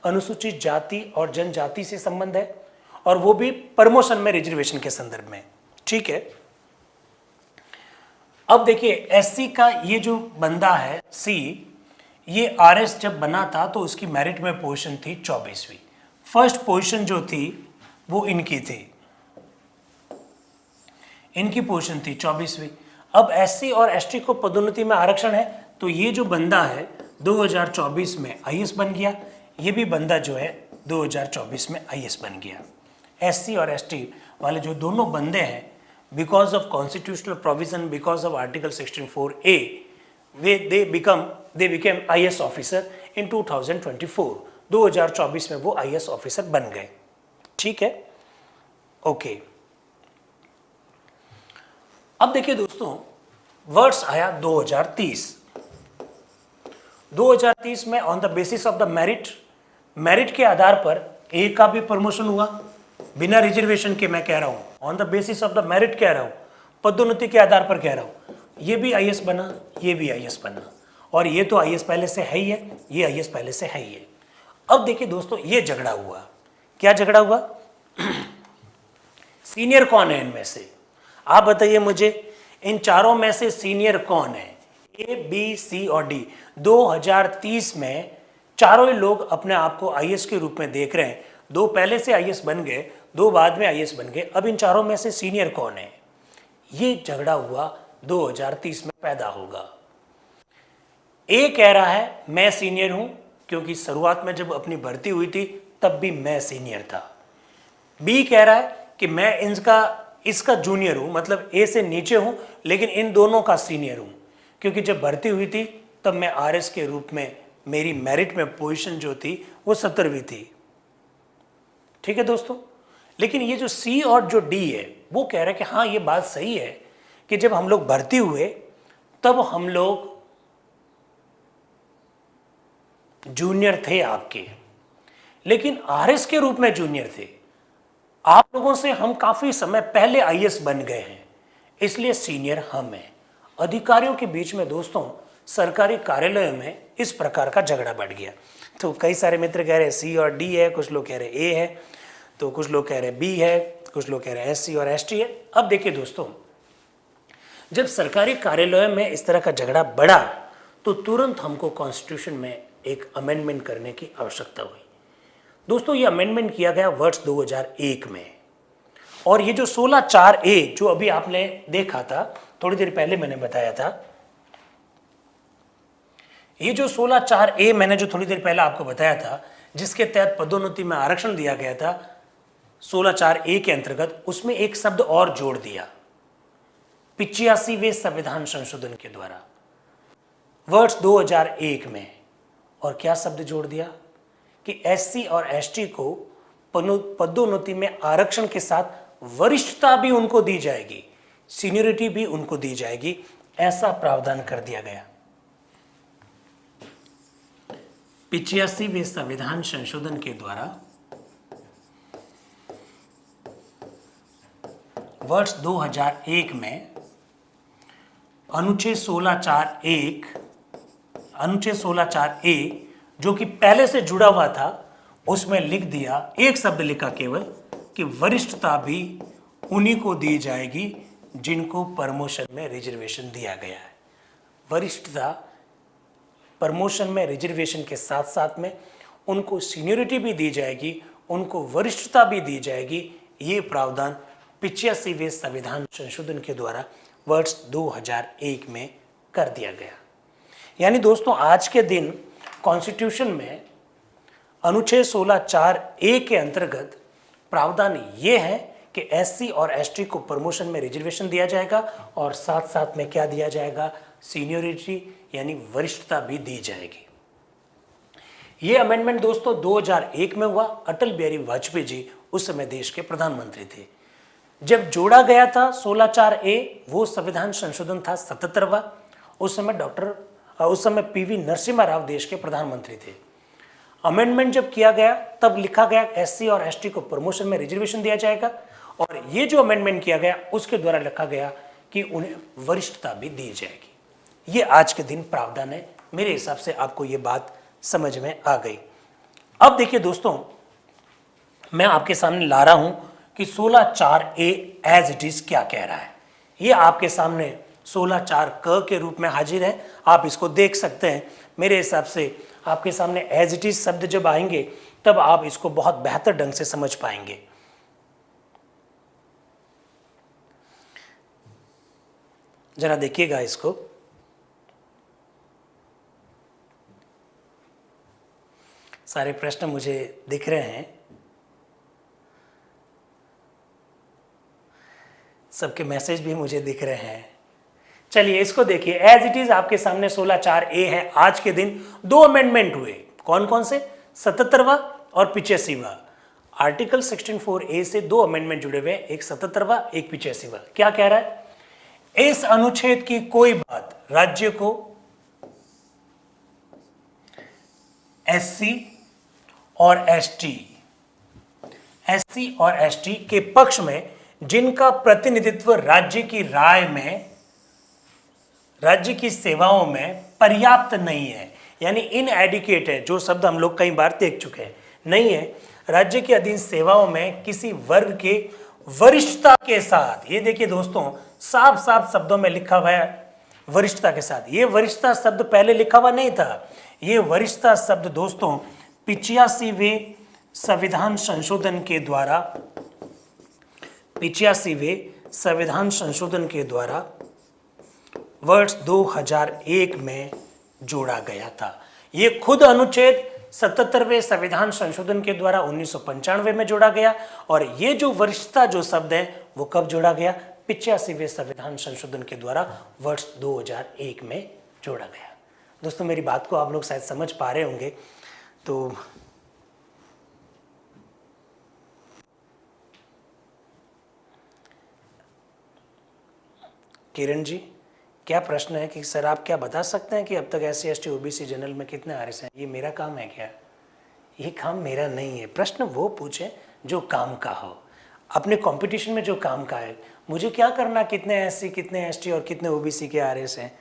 अनुसूचित जाति और जनजाति से संबंध है, और वो भी प्रमोशन में रिजर्वेशन के संदर्भ में। ठीक है, अब देखिए एससी का ये जो बंदा है सी, ये आरएस जब बना था तो उसकी मेरिट में पोजीशन थी 24वीं। फर्स्ट पोजीशन जो थी वो इनकी थी, इनकी पोजीशन थी 24वीं। अब एससी और एसटी को पदोन्नति में आरक्षण है, तो ये जो बंदा है 2024 में आईएएस बन गया, ये भी बंदा जो है 2024 में आईएएस बन गया। एससी और एसटी वाले जो दोनों बंदे हैं, because of constitutional provision, because of article 64A, they became IAS officer in 2024। 2024 में वो आईएएस ऑफिसर बन गए। ठीक है, ओके। अब देखिए दोस्तों, वर्ड्स आया 2030। 2030 में on the basis of the merit के आधार पर ए का भी प्रमोशन हुआ, बिना रिजर्वेशन के मैं कह रहा हूं, on the basis of the merit कह रहा हूं, पदोन्नति के आधार पर कह रहा हूं। ये भी आईएएस बना, ये भी आईएएस बना, और ये तो आईएएस पहले से है ही है, ये आईएएस पहले से है ही है। अब देखिए दोस्तों, ये झगड़ा हुआ, क्या झगड़ा हुआ? सीनियर कौन है इनमें से? आप बताइए मुझे, इन चारों में से सीनियर कौन है? ए, बी, सी और डी। 2030 में चारों ही लोग अपने आप को आईएएस के रूप में देख रहे हैं। दो पहले से आईएएस बन गए, दो बाद में आईएएस बन गए। अब इन चारों में से सीनियर कौन है? ये झगड़ा हुआ 2030 में पैदा होगा। ए कह रहा है मैं सीनियर हूं, क्योंकि शुरुआत में जब अपनी भर्ती हुई थी तब भी मैं सीनियर था। बी कह रहा है कि मैं इसका जूनियर हूं, मतलब ए से नीचे हूं, लेकिन इन दोनों का सीनियर हूं, क्योंकि जब भर्ती हुई थी तब मैं आरएस के रूप में, मेरी मेरिट में पोजीशन जो थी वो 17वीं थी। ठीक है दोस्तों, लेकिन ये जो सी और जो डी है वो कह रहे हैं कि हाँ ये बात सही है कि जब हम लोग भर्ती हुए तब हम लोग जूनियर थे आपके, लेकिन आरएस के रूप में जूनियर थे। आप लोगों से हम काफी समय पहले आईएएस बन गए हैं, इसलिए सीनियर हम हैं। अधिकारियों के बीच में दोस्तों, सरकारी कार्यालयों में इस प्रकार का झगड़ा बढ़ गया। तो कई सारे मित्र कह रहे हैं सी और डी है, कुछ लोग कह रहे ए है, तो कुछ लोग कह रहे बी है, कुछ लोग कह रहे एससी और एसटी है। अब देखिए दोस्तों, जब सरकारी कार्यालयों में इस तरह का झगड़ा बढ़ा तो तुरंत हमको कॉन्स्टिट्यूशन में एक अमेंडमेंट करने की आवश्यकता हुई। दोस्तों ये अमेंडमेंट किया गया वर्ष 2001 में, और ये जो 16(4)A जो अभी आपने देखा था, थोड़ी देर पहले मैंने बताया था, ये जो 16(4)A मैंने जो थोड़ी देर पहले आपको बताया था, जिसके तहत पदोन्नति में आरक्षण दिया गया था 16(4)A के अंतर्गत, उसमें एक शब्द और जोड़ दिया 85वें संविधान संशोधन के द्वारा वर्ष 2001 में। और क्या शब्द जोड़ दिया कि एससी और एसटी को पदोन्नति में आरक्षण के साथ वरिष्ठता भी उनको दी जाएगी, सीनियरिटी भी उनको दी जाएगी, ऐसा प्रावधान कर दिया गया। 85वें संविधान संशोधन के द्वारा वर्ष 2001 में अनुच्छेद 16(4)(a) जो कि पहले से जुड़ा हुआ था, उसमें लिख दिया, एक शब्द लिखा केवल, कि वरिष्ठता भी उन्हीं को दी जाएगी जिनको प्रमोशन में रिजर्वेशन दिया गया है। वरिष्ठता, प्रमोशन में रिजर्वेशन के साथ साथ में उनको सीनियरिटी भी दी जाएगी, उनको वरिष्ठता भी दी जाएगी। ये प्रावधान 85वें संविधान संशोधन के द्वारा वर्ष 2001 में कर दिया गया। यानी दोस्तों, आज के दिन कॉन्स्टिट्यूशन में अनुच्छेद 16(4)(a) के अंतर्गत प्रावधान ये है कि एससी और एसटी को प्रमोशन में रिजर्वेशन दिया जाएगा और साथ साथ में क्या दिया जाएगा, सीनियरिटी यानी वरिष्ठता भी दी जाएगी। ये अमेंडमेंट दोस्तों 2001 में हुआ। अटल बिहारी वाजपेयी जी उस समय देश के प्रधानमंत्री थे। जब जोड़ा गया था 16(4)(a), वो संविधान संशोधन था 77वां। उस समय पीवी नरसिम्हा राव देश के प्रधानमंत्री थे। अमेंडमेंट जब किया गया तब लिखा गया एससी और एसटी को प्रमोशन में रिजर्वेशन दिया जाएगा, और ये जो अमेंडमेंट किया गया उसके द्वारा लिखा गया कि उन्हें वरिष्ठता भी दी जाएगी। ये आज के दिन प्रावधान है। मेरे हिसाब से आपको ये बात समझ में आ गई। अब देखिए दोस्तों, मैं आपके सामने ला रहा हूं कि 16(4)(a) एज इट इज क्या कह रहा है। ये आपके सामने 16(4)(क) के रूप में हाजिर है। आप इसको देख सकते हैं। मेरे हिसाब से आपके सामने एज इट इज शब्द जब आएंगे तब आप इसको बहुत बेहतर ढंग से समझ पाएंगे। जरा देखिएगा इसको। सारे प्रश्न मुझे दिख रहे हैं, सबके मैसेज भी मुझे दिख रहे हैं। चलिए इसको देखिए। एज इट इज आपके सामने 16(4)(a) है। आज के दिन दो अमेंडमेंट हुए। कौन कौन से? 77वां और 85वां। आर्टिकल 16(4)(a) से दो अमेंडमेंट जुड़े हुए, एक 77वां, एक 85वां। क्या कह रहा है? इस अनुच्छेद की कोई बात राज्य को एससी और एसटी के पक्ष में जिनका प्रतिनिधित्व राज्य की राय में, राज्य की सेवाओं में पर्याप्त नहीं है, यानी इनएडिक्वेट है, जो शब्द हम लोग कई बार देख चुके हैं, नहीं है, राज्य के अधीन सेवाओं में किसी वर्ग के वरिष्ठता के साथ, ये देखिए दोस्तों साफ साफ शब्दों में लिखा हुआ है वरिष्ठता के साथ। ये वरिष्ठता शब्द पहले लिखा हुआ नहीं था। ये वरिष्ठता शब्द दोस्तों 85वें संविधान संशोधन के द्वारा 85वें संविधान संशोधन के द्वारा वर्ष 2001 में जोड़ा गया था। ये खुद अनुच्छेद 77वें संविधान संशोधन के द्वारा 1995 में जोड़ा गया, और ये जो वरिष्ठता जो शब्द है वो कब जोड़ा गया? 85वें संविधान संशोधन के द्वारा वर्ष 2001 में जोड़ा गया। दोस्तों मेरी बात को आप लोग शायद समझ पा रहे होंगे। तो किरण जी, क्या प्रश्न है कि सर आप क्या बता सकते हैं कि अब तक एससी एसटी ओबीसी जनरल में कितने आरएस हैं? ये मेरा काम है क्या? ये काम मेरा नहीं है। प्रश्न वो पूछे जो काम का हो, अपने कंपटीशन में जो काम का है। मुझे क्या करना कितने एससी कितने एसटी और कितने ओबीसी के आरएस हैं?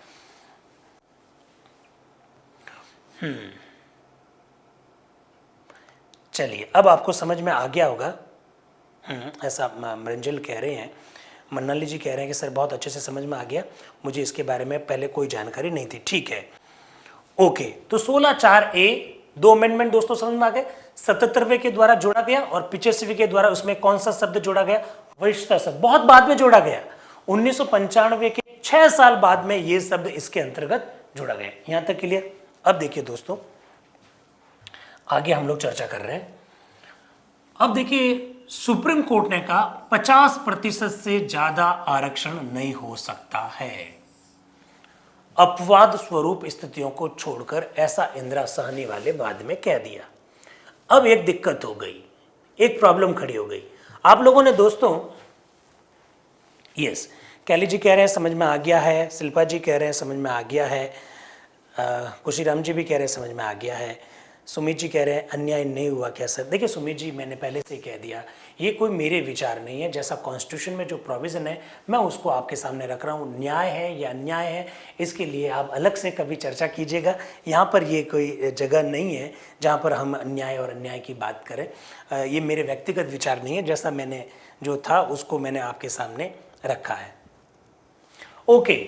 चलिए अब आपको समझ में आ गया होगा। ऐसा मरंजल कह रहे हैं, मन्नाली जी कह रहे हैं कि सर बहुत अच्छे से समझ में आ गया, मुझे इसके बारे में पहले कोई जानकारी नहीं थी। ठीक है, ओके। तो 16(4)(a) दो अमेंडमेंट दोस्तों समझ में आ गए। 77वें के द्वारा जोड़ा गया और 85वें के द्वारा उसमें कौन सा शब्द जोड़ा गया? वरिष्ठता शब्द। बहुत बाद में जोड़ा गया, 1995 के 6 साल बाद में ये शब्द इसके अंतर्गत जोड़ा गया। यहां तक क्लियर? अब देखिए दोस्तों, आगे हम लोग चर्चा कर रहे हैं। अब देखिए, सुप्रीम कोर्ट ने कहा 50% से ज्यादा आरक्षण नहीं हो सकता है। अपवाद स्वरूप स्थितियों को छोड़कर, ऐसा इंदिरा साहनी वाले बाद में कह दिया। अब एक दिक्कत हो गई, एक प्रॉब्लम खड़ी हो गई। आप लोगों ने दोस्तों, यस, कैली जी कह रहे हैं समझ में आ गया है, शिल्पा जी कह रहे हैं समझ में आ गया है, खुशीराम जी भी कह रहे हैं समझ में आ गया है, सुमित जी कह रहे हैं अन्याय नहीं हुआ क्या सर? देखिए सुमित जी, मैंने पहले से ही कह दिया, ये कोई मेरे विचार नहीं है। जैसा कॉन्स्टिट्यूशन में जो प्रोविज़न है मैं उसको आपके सामने रख रहा हूँ। न्याय है या अन्याय है, इसके लिए आप अलग से कभी चर्चा कीजिएगा। यहाँ पर ये कोई जगह नहीं है जहाँ पर हम अन्याय और अन्याय की बात करें। ये मेरे व्यक्तिगत विचार नहीं है, जैसा मैंने जो था उसको मैंने आपके सामने रखा है। ओके,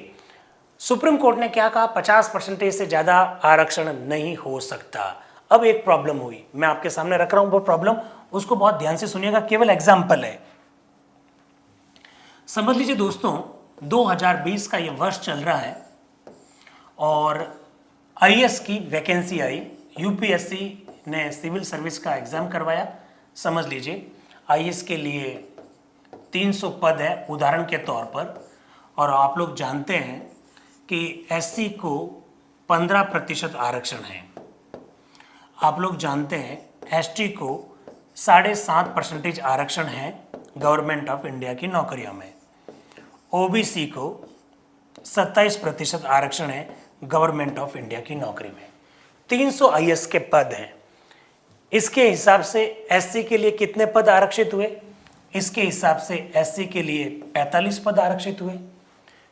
सुप्रीम कोर्ट ने क्या कहा? 50% से ज़्यादा आरक्षण नहीं हो सकता। अब एक प्रॉब्लम हुई, मैं आपके सामने रख रहा हूं वो प्रॉब्लम, उसको बहुत ध्यान से सुनिएगा, केवल एग्जाम्पल है। समझ लीजिए दोस्तों, 2020 का ये वर्ष चल रहा है और आईएएस की वैकेंसी आई। यूपीएससी ने सिविल सर्विस का एग्जाम करवाया। समझ लीजिए आईएएस के लिए 300 पद है उदाहरण के तौर पर, और आप लोग जानते हैं कि एससी को 15% आरक्षण है। आप लोग जानते हैं एसटी को 7.5% आरक्षण है गवर्नमेंट ऑफ इंडिया की नौकरियों में। ओबीसी को 27% आरक्षण है गवर्नमेंट ऑफ इंडिया की नौकरी में। 300 आईएएस के पद हैं। इसके हिसाब से एससी के लिए कितने पद आरक्षित हुए? इसके हिसाब से एससी के लिए 45 पद आरक्षित हुए,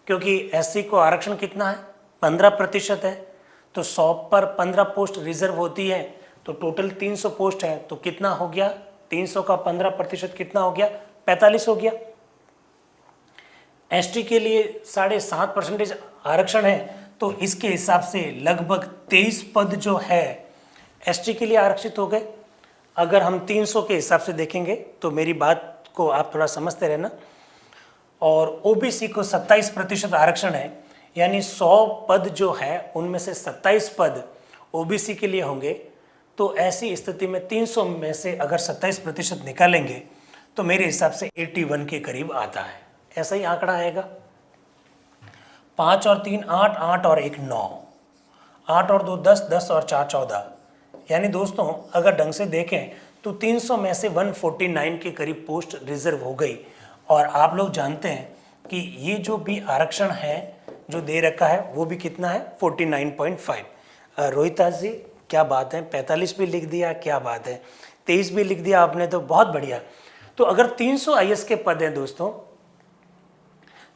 क्योंकि एससी को आरक्षण कितना है? 15% है। तो 100 पर 15 पोस्ट रिजर्व होती है, तो टोटल 300 पोस्ट है, तो कितना हो गया? 300 का 15% कितना हो गया? 45 हो गया। एसटी के लिए 7.5% आरक्षण है, तो इसके हिसाब से लगभग 23 पद जो है एसटी के लिए आरक्षित हो गए। अगर हम 300 के हिसाब से देखेंगे तो मेरी बात को आप थोड़ा समझते रहना। और ओबीसी को 27% आरक्षण है, यानी 100 पद जो है उनमें से 27 पद ओबीसी के लिए होंगे। तो ऐसी स्थिति में 300 में से अगर 27% निकालेंगे तो मेरे हिसाब से 81 के करीब आता है। ऐसा ही आंकड़ा आएगा। 5 और 3 8, 8 और 1 9, 8 और 2 10, 10 और 4 14। यानी दोस्तों अगर ढंग से देखें तो 300 में से 149 के करीब पोस्ट रिजर्व हो गई। और आप लोग जानते हैं कि ये जो भी आरक्षण है जो दे रखा है वो भी कितना है? 49.5। रोहिताज जी क्या बात है, 45 भी लिख दिया, क्या बात है, 23 भी लिख दिया आपने, तो बहुत बढ़िया। तो अगर 300 आईएएस के पद हैं दोस्तों,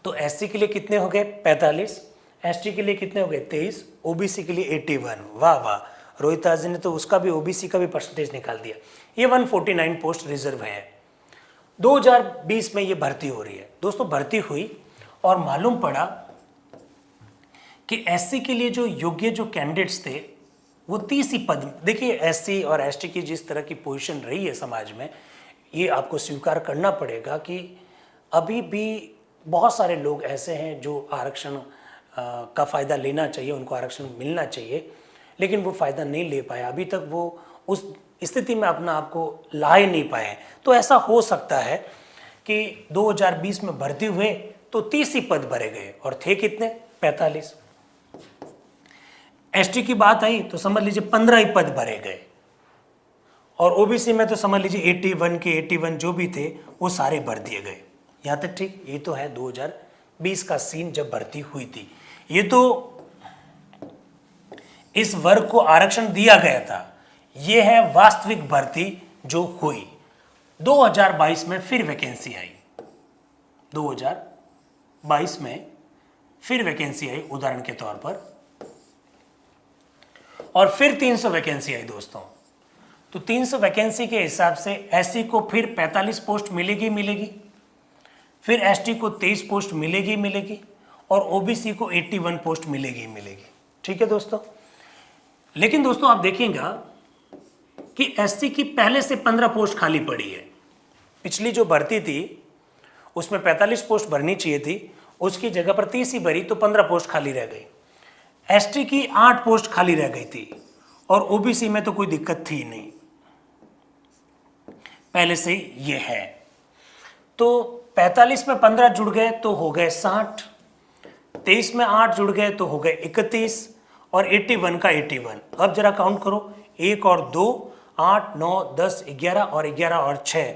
तो एससी के लिए कितने हो गए? 45। एसटी के लिए कितने हो गए? 23। ओबीसी के लिए 81। वाह वाह, रोहिताज जी ने तो उसका भी, ओबीसी का भी परसेंटेज निकाल दिया। ये 149 पोस्ट रिजर्व है। 2020 में ये भर्ती हो रही है दोस्तों। भर्ती हुई और मालूम पड़ा कि एससी के लिए जो योग्य जो कैंडिडेट्स थे वो 30 ही पद। देखिए एससी और एसटी की जिस तरह की पोजीशन रही है समाज में, ये आपको स्वीकार करना पड़ेगा कि अभी भी बहुत सारे लोग ऐसे हैं जो आरक्षण का फ़ायदा लेना चाहिए, उनको आरक्षण मिलना चाहिए, लेकिन वो फ़ायदा नहीं ले पाए अभी तक, वो उस स्थिति में अपना आपको ला ही नहीं पाए। तो ऐसा हो सकता है कि 2020 में भर्ती हुए तो 30 ही पद भरे गए और थे कितने? 45। एसटी की बात आई तो समझ लीजिए 15 ही पद भरे गए, और ओबीसी में तो समझ लीजिए 81 के 81 जो भी थे वो सारे भर दिए गए। यहाँ तक ठीक। ये तो है 2020 का सीन जब भर्ती हुई थी। ये तो इस वर्ग को आरक्षण दिया गया था। ये है वास्तविक भर्ती जो हुई। 2022 में फिर वैकेंसी आई। 2022 में फिर वैकेंसी आई उदाहरण के तौर पर, और फिर 300 वैकेंसी आई दोस्तों। तो 300 वैकेंसी के हिसाब से एससी को फिर 45 पोस्ट मिलेगी, फिर एसटी को 23 पोस्ट मिलेगी, और ओबीसी को 81 पोस्ट मिलेगी। ठीक है दोस्तों। लेकिन दोस्तों आप देखिएगा कि एससी की पहले से 15 पोस्ट खाली पड़ी है। पिछली जो भर्ती थी उसमें 45 पोस्ट भरनी चाहिए थी, उसकी जगह पर 30 ही भरी, तो 15 पोस्ट खाली रह गई। एसटी की 8 पोस्ट खाली रह गई थी, और ओबीसी में तो कोई दिक्कत थी नहीं, पहले से ये है। तो 45 में 15 जुड़ गए तो हो गए 60, 23 में 8 जुड़ गए तो हो गए 31, और 81 का 81। अब जरा काउंट करो, 1 और 2 8 9 10 11 और 11 और 6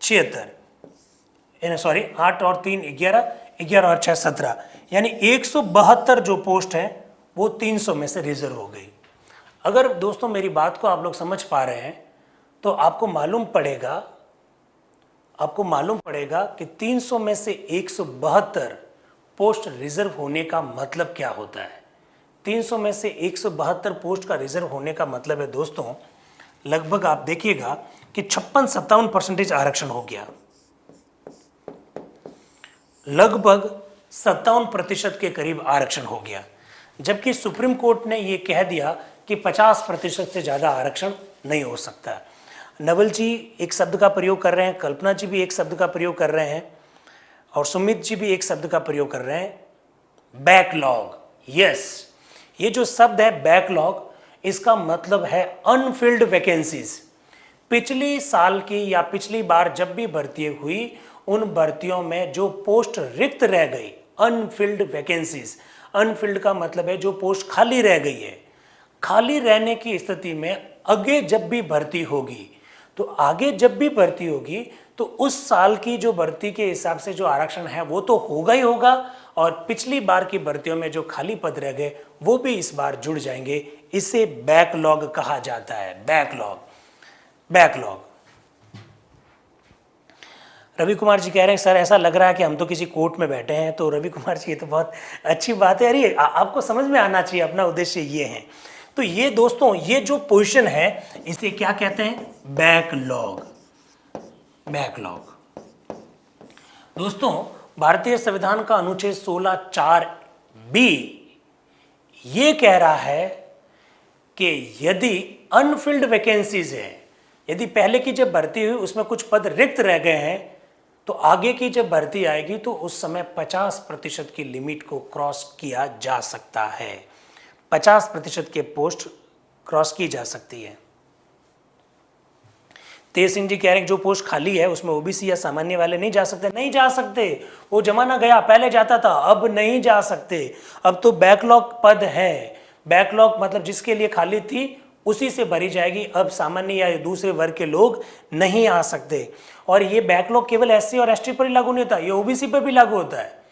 76, सॉरी 8 और 3 11, 11 और 6 17, यानी 172 जो पोस्ट है वो 300 में से रिजर्व हो गई। अगर दोस्तों मेरी बात को आप लोग समझ पा रहे हैं तो आपको मालूम पड़ेगा कि 300 में से 172 पोस्ट रिजर्व होने का मतलब क्या होता है। 300 में से 172 पोस्ट का रिजर्व होने का मतलब है दोस्तों, लगभग आप देखिएगा कि 56-57% आरक्षण हो गया, लगभग 57% के करीब आरक्षण हो गया। जबकि सुप्रीम कोर्ट ने यह कह दिया कि 50% से ज़्यादा आरक्षण नहीं हो सकता। नवल जी एक शब्द का प्रयोग कर रहे हैं, कल्पना जी भी एक शब्द का प्रयोग कर रहे हैं, और सुमित जी भी एक शब्द का प्रयोग कर रहे हैं, बैकलॉग। यस, ये जो शब्द है बैकलॉग, इसका मतलब है अनफिल्ड वैकेंसीज। पिछली साल की या पिछली बार जब भी भर्ती हुई, उन भर्तियों में जो पोस्ट रिक्त रह गई, अनफिल्ड वैकेंसीज। अनफिल्ड का मतलब है जो पोस्ट खाली रह गई है। खाली रहने की स्थिति में आगे जब भी भर्ती होगी, तो उस साल की जो भर्ती के हिसाब से जो आरक्षण है वो तो होगा ही होगा, और पिछली बार की भर्तियों में जो खाली पद रह गए वो भी इस बार जुड़ जाएंगे। इसे बैकलॉग कहा जाता है, बैकलॉग। रवि कुमार जी कह रहे हैं सर ऐसा लग रहा है कि हम तो किसी कोर्ट में बैठे हैं। तो रवि कुमार जी ये तो बहुत अच्छी बात है, अरे आपको समझ में आना चाहिए, अपना उद्देश्य ये है। तो ये दोस्तों ये जो पोजीशन है इसे क्या कहते हैं, बैकलॉग। दोस्तों भारतीय संविधान का अनुच्छेद 16(4)(b) ये कह रहा है कि यदि अनफिल्ड वैकेंसीज है, यदि पहले की जब भर्ती हुई उसमें कुछ पद रिक्त रह गए हैं, तो आगे की जब भर्ती आएगी तो उस समय 50% की लिमिट को क्रॉस किया जा सकता है। 50% के पोस्ट क्रॉस की जा सकती है। तेज सिंह जी कह रहे हैं जो पोस्ट खाली है उसमें ओबीसी या सामान्य वाले नहीं जा सकते। नहीं जा सकते, वो जमाना गया, पहले जाता था, अब नहीं जा सकते। अब तो बैकलॉग पद है। बैकलॉग मतलब जिसके लिए खाली थी उसी से भरी जाएगी। अब सामान्य या दूसरे वर्ग के लोग नहीं आ सकते। और ये बैकलॉग केवल एससी और एसटी पर ही लागू नहीं होता, ये ओबीसी पर भी लागू होता है।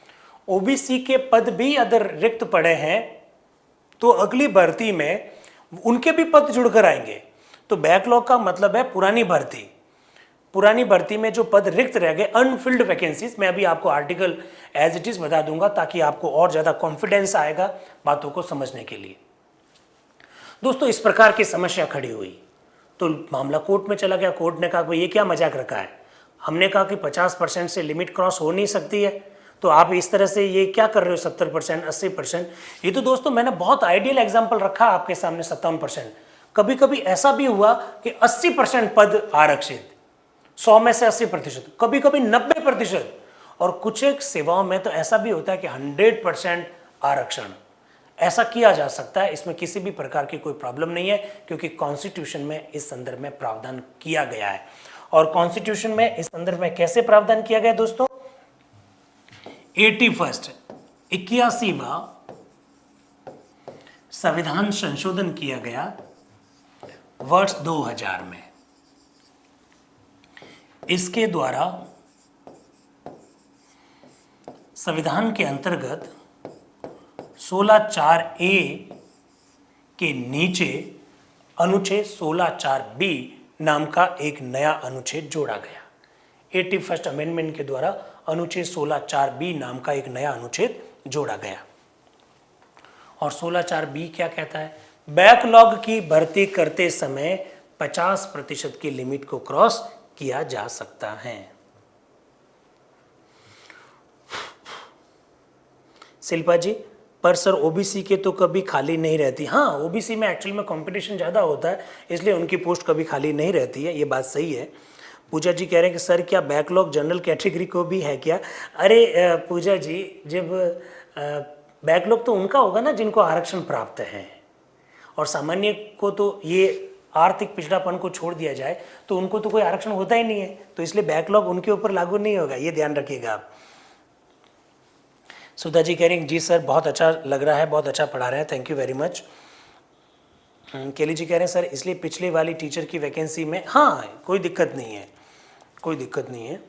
ओबीसी के पद भी अगर रिक्त पड़े हैं तो अगली भर्ती में उनके भी पद जुड़कर आएंगे। तो बैकलॉग का मतलब है पुरानी भर्ती में जो पद रिक्त रह गए, अनफिल्ड वैकेंसीज। मैं अभी आपको आर्टिकल एज इट इज बता दूंगा ताकि आपको और ज्यादा कॉन्फिडेंस आएगा बातों को समझने के लिए। दोस्तों इस प्रकार की समस्या खड़ी हुई तो मामला कोर्ट में चला गया। कोर्ट ने कहा भाई ये क्या मजाक रखा है, हमने कहा कि 50% से लिमिट क्रॉस हो नहीं सकती है, तो आप इस तरह से ये क्या कर रहे हो 70%, 80%। ये तो दोस्तों मैंने बहुत आइडियल एग्जाम्पल रखा आपके सामने, 57%। कभी कभी ऐसा भी हुआ कि 80% पद आरक्षित, 100 में से 80%, कभी कभी 90%, और कुछ एक सेवाओं में तो ऐसा भी होता है कि 100% आरक्षण। ऐसा किया जा सकता है, इसमें किसी भी प्रकार की कोई प्रॉब्लम नहीं है, क्योंकि कॉन्स्टिट्यूशन में इस संदर्भ में प्रावधान किया गया है। और कॉन्स्टिट्यूशन में इस संदर्भ में कैसे प्रावधान किया गया दोस्तों, 81वां संविधान संशोधन किया गया वर्ष 2000 में। इसके द्वारा संविधान के अंतर्गत 16(4)(a) के नीचे अनुच्छेद 16(4)(b) नाम का एक नया अनुच्छेद जोड़ा गया। 81st अमेंडमेंट के द्वारा अनुच्छेद 16(4)(b) नाम का एक नया अनुच्छेद जोड़ा गया। और 16(4)(b) क्या कहता है, बैकलॉग की भर्ती करते समय 50% की लिमिट को क्रॉस किया जा सकता है। शिल्पा जी, पर सर ओबीसी के तो कभी खाली नहीं रहती। हाँ, ओबीसी में एक्चुअल में कंपटीशन ज़्यादा होता है, इसलिए उनकी पोस्ट कभी खाली नहीं रहती है, ये बात सही है। पूजा जी कह रहे हैं कि सर क्या बैकलॉग जनरल कैटेगरी को भी है क्या? अरे पूजा जी, जब बैकलॉग तो उनका होगा ना जिनको आरक्षण प्राप्त है, और सामान्य को तो ये आर्थिक पिछड़ापन को छोड़ दिया जाए तो उनको तो कोई आरक्षण होता ही नहीं है, तो इसलिए बैकलॉग उनके ऊपर लागू नहीं होगा, ये ध्यान रखिएगा आप। सुधा जी कह रही हैं जी सर बहुत अच्छा लग रहा है, बहुत अच्छा पढ़ा रहे हैं, थैंक यू वेरी मच। केली जी कह रहे हैं सर इसलिए पिछले वाली टीचर की वैकेंसी में, हाँ कोई दिक्कत नहीं है, कोई दिक्कत नहीं है।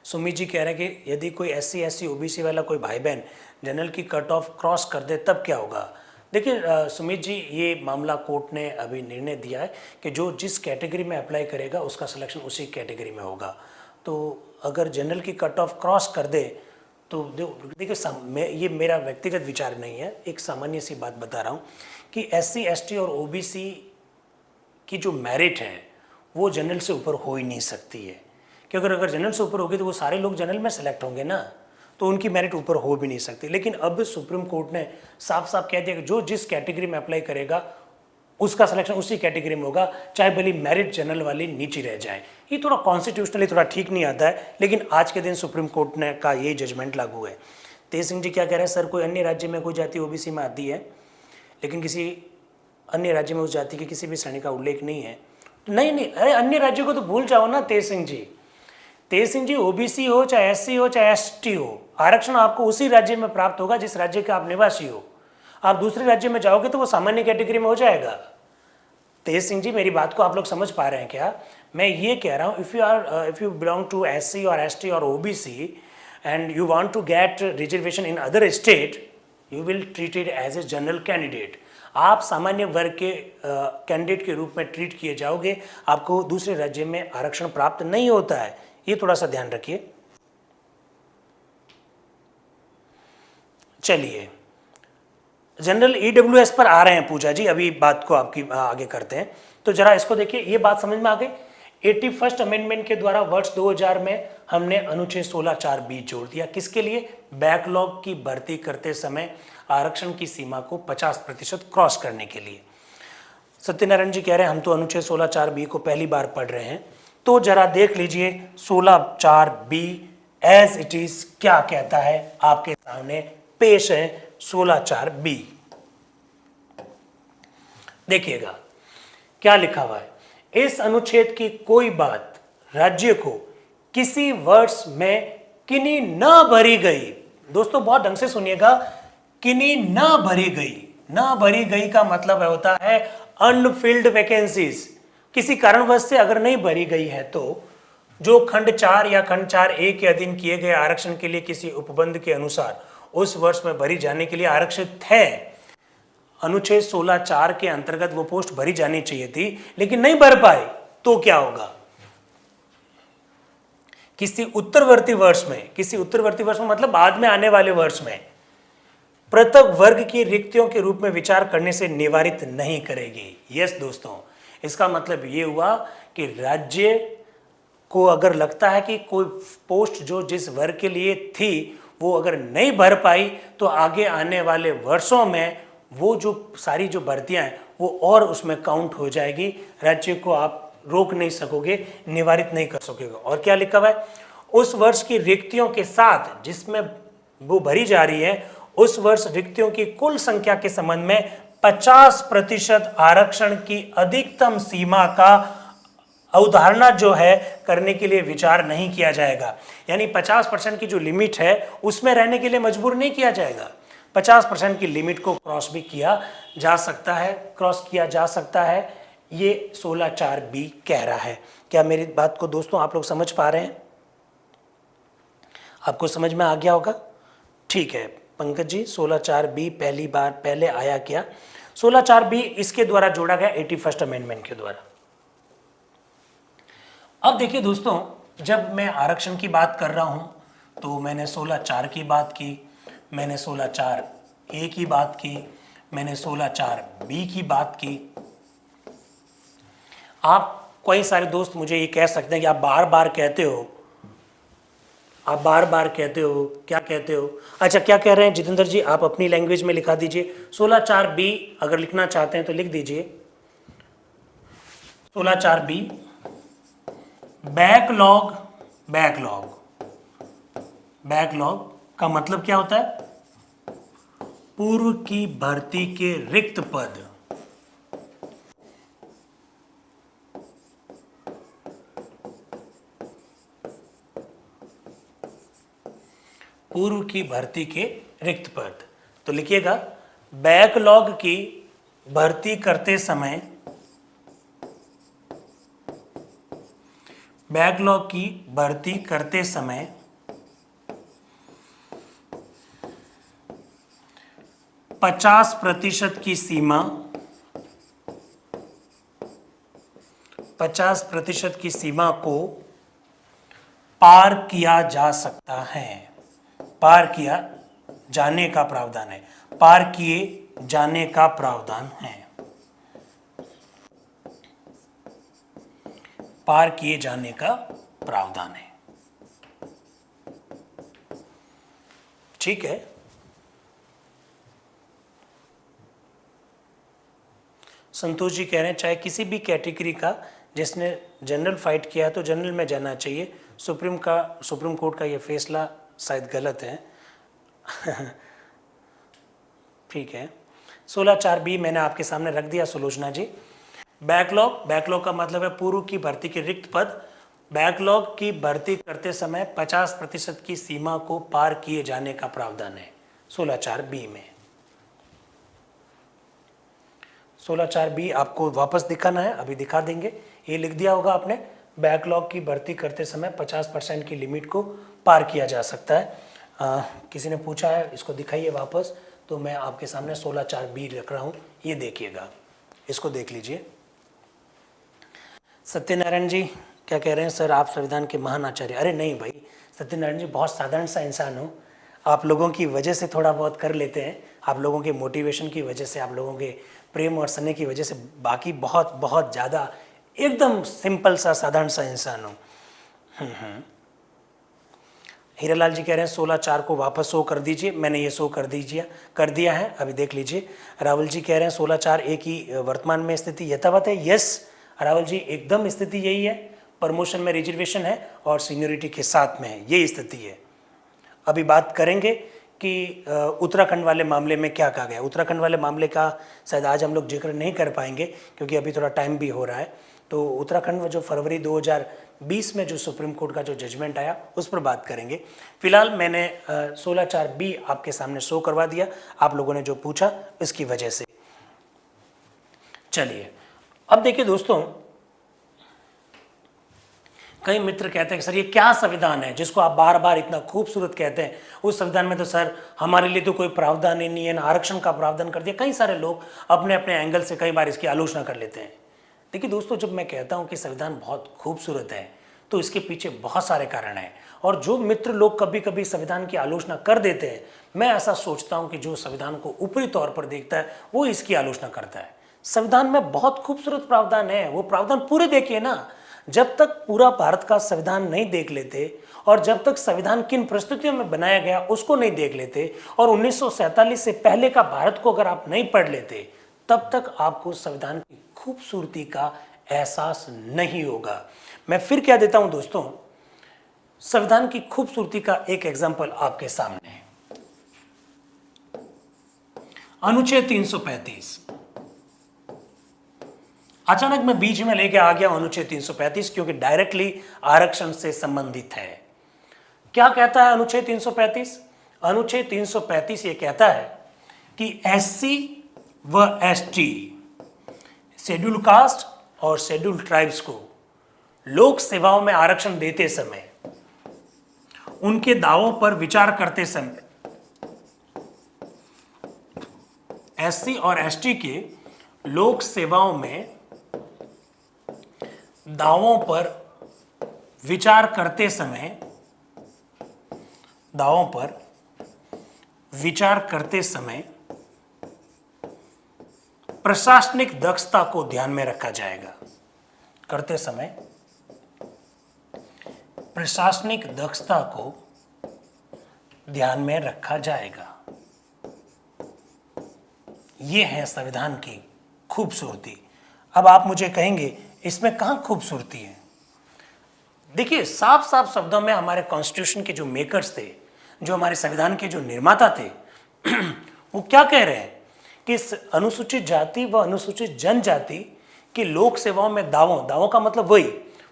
सुमित जी कह रहे हैं कि यदि कोई SC SC OBC वाला कोई भाई बहन जनरल की कट ऑफ क्रॉस कर दे तब क्या होगा? देखिए सुमित जी, ये मामला कोर्ट ने अभी निर्णय दिया है कि जो जिस कैटेगरी में अप्लाई करेगा उसका सिलेक्शन उसी कैटेगरी में होगा। तो अगर जनरल की कट ऑफ क्रॉस कर दे तो देखिए, ये मेरा व्यक्तिगत विचार नहीं है, एक सामान्य सी बात बता रहा हूँ कि SC ST और OBC की जो मेरिट है वो जनरल से ऊपर हो ही नहीं सकती है, क्योंकि अगर जनरल से ऊपर होगी तो वो सारे लोग जनरल में सेलेक्ट होंगे ना, तो उनकी मेरिट ऊपर हो भी नहीं सकती। लेकिन अब सुप्रीम कोर्ट ने साफ साफ कह दिया कि जो जिस कैटेगरी में अप्लाई करेगा उसका सिलेक्शन उसी कैटेगरी में होगा, चाहे भले मेरिट जनरल वाली नीचे रह जाए। ये थोड़ा कॉन्स्टिट्यूशनली थोड़ा ठीक नहीं आता है, लेकिन आज के दिन सुप्रीम कोर्ट ने का यही जजमेंट लागू है। तेज सिंह जी क्या कह रहे हैं, सर कोई अन्य राज्य में कोई जाति OBC में आती है लेकिन किसी अन्य राज्य में उस जाति की किसी भी श्रेणी का उल्लेख नहीं है? नहीं नहीं, अरे अन्य राज्यों को तो भूल जाओ ना तेज सिंह जी। तेज सिंह जी, OBC हो चाहे SC हो चाहे ST हो, आरक्षण आपको उसी राज्य में प्राप्त होगा जिस राज्य का आप निवासी हो। आप दूसरे राज्य में जाओगे तो वो सामान्य कैटेगरी में हो जाएगा। तेज सिंह जी, मेरी बात को आप लोग समझ पा रहे हैं क्या? मैं ये कह रहा हूँ, if you belong to SC और ST और OBC and you want to get reservation in other state, you will treated as a general candidate. आप सामान्य वर्ग के कैंडिडेट के रूप में ट्रीट किए जाओगे, आपको दूसरे राज्य में आरक्षण प्राप्त नहीं होता है, ये थोड़ा सा ध्यान रखिए। चलिए, जनरल EWS पर आ रहे हैं पूजा जी, अभी बात को आपकी आगे करते हैं। तो जरा इसको देखिए, ये बात समझ में आ गई। 81st अमेंडमेंट के द्वारा वर्ष 2000 में हमने अनुच्छेद 16(4)(b) जोड़ दिया, किसके लिए? बैकलॉग की भर्ती करते समय आरक्षण की सीमा को 50% क्रॉस करने के लिए। सत्यनारायण जी कह रहे हैं हम तो अनुच्छेद 16(4)(b) को पहली बार पढ़ रहे हैं, तो जरा देख लीजिए 16(4)(b) एज इट इज क्या कहता है, आपके सामने पेश है 16(4)(b). देखिएगा क्या लिखा हुआ है, इस अनुच्छेद की कोई बात राज्य को किसी वर्ष में किन्हीं न भरी गई, दोस्तों बहुत ढंग से सुनिएगा, किन्हीं न भरी गई, न भरी गई का मतलब होता है अनफिल्ड वैकेंसीज। किसी कारणवश से अगर नहीं भरी गई है तो जो खंड 4 या खंड 4(a) के अधीन किए गए आरक्षण के लिए किसी उपबंध के अनुसार उस वर्ष में भरी जाने के लिए आरक्षित है, अनुच्छेद 16(4) के अंतर्गत वो पोस्ट भरी जानी चाहिए थी लेकिन नहीं भर पाई, तो क्या होगा? किसी उत्तरवर्ती वर्ष में मतलब बाद में आने वाले वर्ष में पृथक वर्ग की रिक्तियों के रूप में विचार करने से निवारित नहीं करेगी। यस दोस्तों, इसका मतलब ये हुआ कि राज्य को अगर लगता है कि कोई पोस्ट जो जिस वर्ग के लिए थी वो अगर नहीं भर पाई तो आगे आने वाले वर्षों में वो जो सारी जो भर्तियां हैं वो और उसमें काउंट हो जाएगी, राज्य को आप रोक नहीं सकोगे, निवारित नहीं कर सकोगे। और क्या लिखा हुआ है, उस वर्ष की रिक्तियों के साथ जिसमें वो भरी जा रही है उस वर्ष रिक्तियों की कुल संख्या के संबंध में 50% आरक्षण की अधिकतम सीमा का अवधारणा जो है करने के लिए विचार नहीं किया जाएगा। यानी 50% की जो लिमिट है उसमें रहने के लिए मजबूर नहीं किया जाएगा, 50% की लिमिट को क्रॉस भी किया जा सकता है, क्रॉस किया जा सकता है, ये 16(4)(b) कह रहा है। क्या मेरी बात को दोस्तों आप लोग समझ पा रहे हैं? आपको समझ में आ गया होगा? ठीक है पंकज जी, 16(4)(b) पहली बार पहले आया क्या? 16(4)(b) इसके द्वारा जोड़ा गया 81st अमेंडमेंट के द्वारा। अब देखिए दोस्तों, जब मैं आरक्षण की बात कर रहा हूं तो मैंने 16(4) की बात की, मैंने 16(4)(a) की बात की, मैंने 16(4)(b) की बात की। आप कई सारे दोस्त मुझे ये कह सकते हैं कि आप बार बार कहते हो, क्या कहते हो? अच्छा, क्या कह रहे हैं जितेंद्र जी, आप अपनी लैंग्वेज में लिखा दीजिए। 16(4)(b) अगर लिखना चाहते हैं तो लिख दीजिए 16(4)(b) बैकलॉग का मतलब क्या होता है? पूर्व की भर्ती के रिक्त पद। पूर्व की भर्ती के रिक्त पद। तो लिखिएगा बैकलॉग की भर्ती करते समय, बैकलॉग की भर्ती करते समय 50% की सीमा 50% की सीमा को पार किया जा सकता है, पार किया जाने का प्रावधान है, पार किए जाने का प्रावधान है, पार किए जाने का प्रावधान है। ठीक है। संतोष जी कह रहे हैं चाहे किसी भी कैटेगरी का जिसने जनरल फाइट किया तो जनरल में जाना चाहिए, सुप्रीम कोर्ट का ये फैसला शायद गलत है। ठीक है। 16(4)B मैंने आपके सामने रख दिया सुलोचना जी। बैकलॉग का मतलब है पूर्व की भर्ती के रिक्त पद। बैकलॉग की भर्ती करते समय 50% की सीमा को पार किए जाने का प्रावधान है 16(4)B में। 16(4)B आपको वापस दिखाना है, अभी दिखा देंगे। ये लिख दिया होगा आपने, बैकलॉग की भर्ती करते समय 50% की लिमिट को पार किया जा सकता है। किसी ने पूछा है इसको दिखाइए वापस, तो मैं आपके सामने 16(4)B रख रहा हूँ, ये देखिएगा, इसको देख लीजिए। सत्यनारायण जी क्या कह रहे हैं, सर आप संविधान के महान आचार्य। अरे नहीं भाई सत्यनारायण जी, बहुत साधारण सा इंसान हूँ, आप लोगों की वजह से थोड़ा बहुत कर लेते हैं, आप लोगों के मोटिवेशन की वजह से, आप लोगों के प्रेम और स्नेह की वजह से, बाकी बहुत बहुत ज़्यादा एकदम सिंपल सा साधारण सा इंसान हूँ। हीरालाल जी कह रहे हैं 16(4) को वापस शो कर दीजिए, मैंने ये शो कर दिया है, अभी देख लीजिए। राहुल जी कह रहे हैं 16(4)A की वर्तमान में स्थिति यथावत है। यस राहुल जी, एकदम स्थिति यही है, प्रमोशन में रिजर्वेशन है और सीनियरिटी के साथ में है, यही स्थिति है। अभी बात करेंगे कि उत्तराखंड वाले मामले में क्या कहा गया। उत्तराखंड वाले मामले का शायद आज हम लोग जिक्र नहीं कर पाएंगे क्योंकि अभी थोड़ा टाइम भी हो रहा है। तो उत्तराखंड में जो फरवरी 2020 में जो सुप्रीम कोर्ट का जो जजमेंट आया उस पर बात करेंगे। फिलहाल मैंने 16(4)B आपके सामने शो करवा दिया, आप लोगों ने जो पूछा इसकी वजह से। चलिए अब देखिए दोस्तों, कई मित्र कहते हैं कि सर ये क्या संविधान है जिसको आप बार बार इतना खूबसूरत कहते हैं, उस संविधान में तो सर हमारे लिए तो कोई प्रावधान ही नहीं है, ना आरक्षण का प्रावधान कर दिया। कई सारे लोग अपने अपने एंगल से कई बार इसकी आलोचना कर लेते हैं। देखिए दोस्तों, जब मैं कहता हूं कि संविधान बहुत खूबसूरत है तो इसके पीछे बहुत सारे कारण हैं, और जो मित्र लोग कभी कभी संविधान की आलोचना कर देते हैं, मैं ऐसा सोचता हूं कि जो संविधान को ऊपरी तौर पर देखता है वो इसकी आलोचना करता है। संविधान में बहुत खूबसूरत प्रावधान है, वो प्रावधान पूरे देखिए ना। जब तक पूरा भारत का संविधान नहीं देख लेते और जब तक संविधान किन परिस्थितियों में बनाया गया उसको नहीं देख लेते और 1947 से पहले का भारत को अगर आप नहीं पढ़ लेते, तब तक आपको संविधान की खूबसूरती का एहसास नहीं होगा। मैं फिर कह देता हूं दोस्तों, संविधान की खूबसूरती का एक एग्जाम्पल आपके सामने है। अनुच्छेद 335। अचानक मैं बीच में लेके आ गया अनुच्छेद 335 क्योंकि डायरेक्टली आरक्षण से संबंधित है। क्या कहता है अनुच्छेद 335? अनुच्छेद 335 ये कहता है कि एससी व एसटी, शेड्यूल कास्ट और शेड्यूल ट्राइब्स को लोक सेवाओं में आरक्षण देते समय, उनके दावों पर विचार करते समय, एससी और एसटी के लोक सेवाओं में दावों पर विचार करते समय, दावों पर विचार करते समय प्रशासनिक दक्षता को ध्यान में रखा जाएगा। करते समय प्रशासनिक दक्षता को ध्यान में रखा जाएगा। यह है संविधान की खूबसूरती। अब आप मुझे कहेंगे इसमें कहां खूबसूरती है? देखिए, साफ साफ शब्दों में हमारे कॉन्स्टिट्यूशन के जो मेकर्स थे, जो हमारे संविधान के जो निर्माता थे, वो क्या कह रहे हैं कि अनुसूचित जाति व अनुसूचित जनजाति की लोक सेवाओं में दावों का मतलब वही,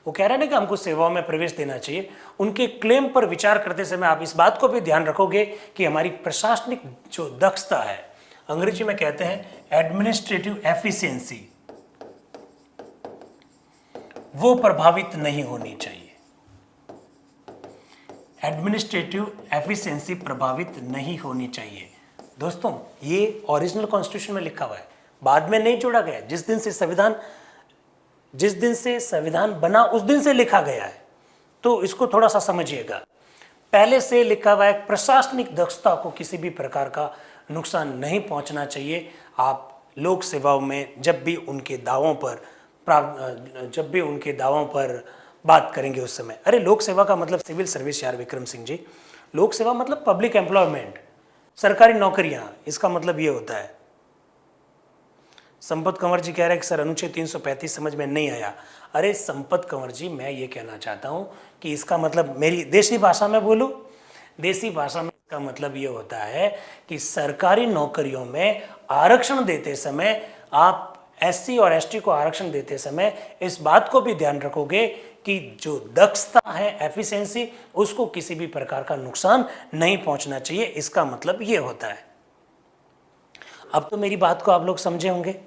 वो कह रहे हैं ना कि हमको सेवाओं में प्रवेश देना चाहिए। उनके क्लेम पर विचार करते समय आप इस बात को भी ध्यान रखोगे कि हमारी प्रशासनिक जो दक्षता है, अंग्रेजी में कहते हैं एडमिनिस्ट्रेटिव एफिशिएंसी, वो प्रभावित नहीं होनी चाहिए। एडमिनिस्ट्रेटिव एफिशिएंसी प्रभावित नहीं होनी चाहिए। दोस्तों ये ओरिजिनल कॉन्स्टिट्यूशन में लिखा हुआ है, बाद में नहीं जोड़ा गया। जिस दिन से संविधान बना उस दिन से लिखा गया है, तो इसको थोड़ा सा समझिएगा। पहले से लिखा हुआ है प्रशासनिक दक्षता को किसी भी प्रकार का नुकसान नहीं पहुंचना चाहिए। आप लोक सेवाओं में जब भी उनके दावों पर बात करेंगे उस समय, अरे लोक सेवा का मतलब सिविल सर्विस यार विक्रम सिंह जी, लोक सेवा मतलब पब्लिक एम्प्लॉयमेंट, सरकारी नौकरियां, इसका मतलब ये होता है। संपत कंवर जी कह रहे हैं कि सर अनुच्छेद 335 समझ में नहीं आया। अरे संपत कंवर जी, मैं ये कहना चाहता हूं कि इसका मतलब, मेरी देसी भाषा में बोलूं, देसी भाषा में इसका मतलब ये होता है कि सरकारी नौकरियों में आरक्षण देते समय, आप एससी और एसटी को आरक्षण देते समय इस बात को भी ध्यान रखोगे कि जो दक्षता है, एफिशिएंसी, उसको किसी भी प्रकार का नुकसान नहीं पहुंचना चाहिए। इसका मतलब ये होता है। अब तो मेरी बात को आप लोग समझे होंगे।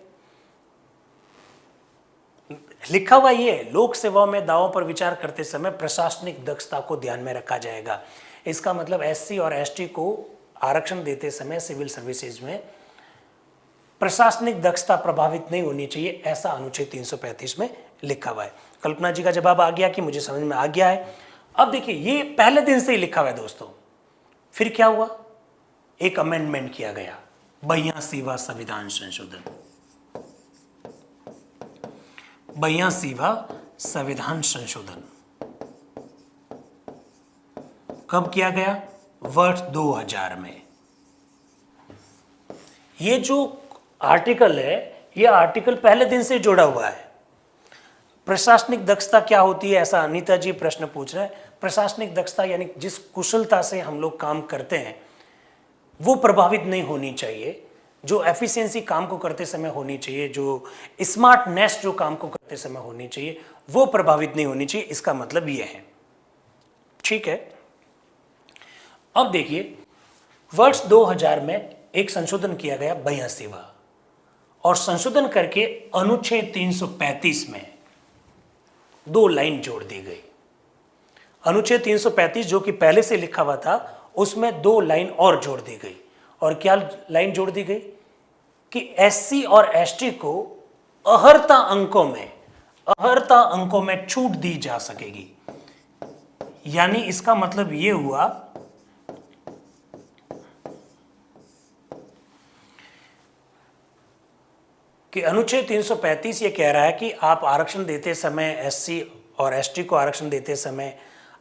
लिखा हुआ ये है, लोक सेवाओं में दावों पर विचार करते समय प्रशासनिक दक्षता को ध्यान में रखा जाएगा। इसका मतलब एससी और एसटी को आरक्षण देते समय सिविल सर्विसेज में प्रशासनिक दक्षता प्रभावित नहीं होनी चाहिए, ऐसा अनुच्छेद 335 में लिखा हुआ है। कल्पना जी का जवाब आ गया कि मुझे समझ में आ गया है। अब देखिए, ये पहले दिन से ही लिखा हुआ है दोस्तों। फिर क्या हुआ, एक अमेंडमेंट किया गया, 82वां संविधान संशोधन। 82वां संविधान संशोधन कब किया गया? वर्ष 2000 में। ये जो आर्टिकल है, ये आर्टिकल पहले दिन से जुड़ा हुआ है। प्रशासनिक दक्षता क्या होती है, ऐसा अनीता जी प्रश्न पूछ रहे हैं। प्रशासनिक दक्षता यानी जिस कुशलता से हम लोग काम करते हैं वो प्रभावित नहीं होनी चाहिए। जो एफिशिएंसी काम को करते समय होनी चाहिए, जो स्मार्टनेस जो काम को करते समय होनी चाहिए, वो प्रभावित नहीं होनी चाहिए। इसका मतलब ये है, ठीक है। अब देखिए, वर्ष 2000 में एक संशोधन किया गया 82वां, और संशोधन करके अनुच्छेद 335 में 2 लाइन जोड़ दी गई। अनुच्छेद 335 जो कि पहले से लिखा हुआ था, उसमें 2 लाइन और जोड़ दी गई। और क्या लाइन जोड़ दी गई कि एससी और एसटी को अहर्ता अंकों में छूट दी जा सकेगी। यानी इसका मतलब यह हुआ कि अनुच्छेद 335 ये कह रहा है कि आप आरक्षण देते समय, एससी और एसटी को आरक्षण देते समय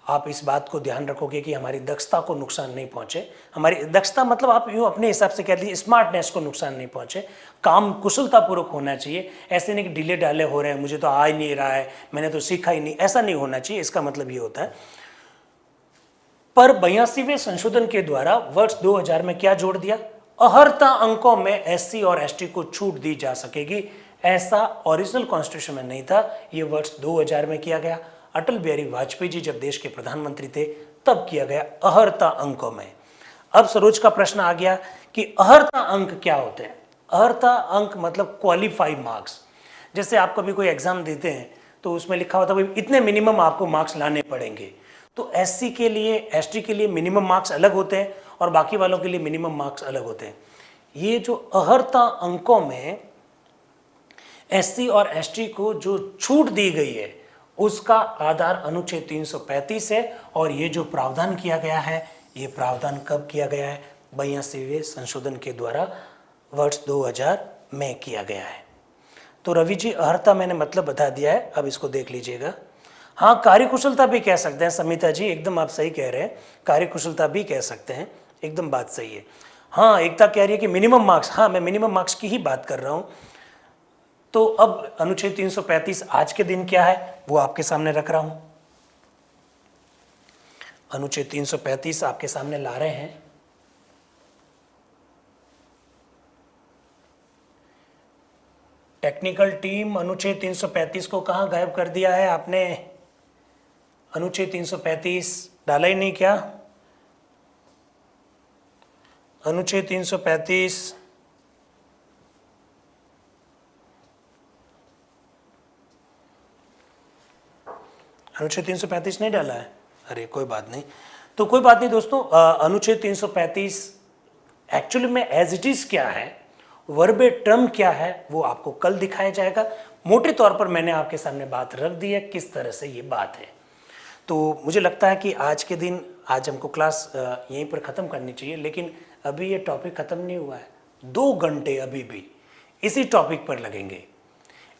आप इस बात को ध्यान रखोगे कि हमारी दक्षता को नुकसान नहीं पहुंचे। हमारी दक्षता मतलब आप यूँ अपने हिसाब से कह लीजिए स्मार्टनेस को नुकसान नहीं पहुंचे। काम कुशलतापूर्वक होना चाहिए। ऐसे नहीं कि डिले डाले हो रहे हैं, मुझे तो आ ही नहीं रहा है, मैंने तो सीखा ही नहीं, ऐसा नहीं होना चाहिए। इसका मतलब ये होता है। पर 82वें संशोधन के द्वारा वर्ष 2000 में क्या जोड़ दिया? अहर्ता अंकों में एससी और एसटी को छूट दी जा सकेगी। ऐसा ओरिजिनल कॉन्स्टिट्यूशन में नहीं था, ये वर्ष 2000 में किया गया। अटल बिहारी वाजपेयी जी जब देश के प्रधानमंत्री थे तब किया गया, अहर्ता अंकों में। अब सरोज का प्रश्न आ गया कि अहर्ता अंक क्या होते हैं? अहर्ता अंक मतलब क्वालिफाइड मार्क्स। जैसे आप कभी कोई एग्जाम देते हैं तो उसमें लिखा होता है भाई इतने मिनिमम आपको मार्क्स लाने पड़ेंगे। तो एससी के लिए, एसटी के लिए मिनिमम मार्क्स अलग होते हैं और बाकी वालों के लिए मिनिमम मार्क्स अलग होते हैं। ये जो अहर्ता अंकों में एससी और एसटी को जो छूट दी गई है उसका आधार अनुच्छेद 335 है। और ये जो प्रावधान किया गया है, ये प्रावधान कब किया गया है? 82वें संशोधन के द्वारा वर्ष 2000 में किया गया है। तो रवि जी, अहर्ता मैंने मतलब बता दिया है, अब इसको देख लीजिएगा। हाँ, कार्यकुशलता भी कह सकते हैं समिता जी, एकदम आप सही कह रहे हैं, कार्यकुशलता भी कह सकते हैं, एकदम बात सही है। हाँ, एकता कह रही है कि मिनिमम मार्क्स, हाँ मैं मिनिमम मार्क्स की ही बात कर रहा हूँ। तो अब अनुच्छेद 335 आज के दिन क्या है वो आपके सामने रख रहा हूं। अनुच्छेद 335 आपके सामने ला रहे हैं। टेक्निकल टीम, अनुच्छेद 335 को कहां गायब कर दिया है आपने? अनुच्छेद 335 डाला ही नहीं क्या? अनुच्छेद 335 अनुच्छेद 335 नहीं डाला है? अरे कोई बात नहीं, तो कोई बात नहीं दोस्तों। अनुच्छेद 335 एक्चुअली में एज इट इज़ क्या है, वर्बे टर्म क्या है, वो आपको कल दिखाया जाएगा। मोटे तौर पर मैंने आपके सामने बात रख दी है किस तरह से ये बात है। तो मुझे लगता है कि आज के दिन आज हमको क्लास यहीं पर ख़त्म करनी चाहिए, लेकिन अभी ये टॉपिक ख़त्म नहीं हुआ है। 2 घंटे अभी भी इसी टॉपिक पर लगेंगे।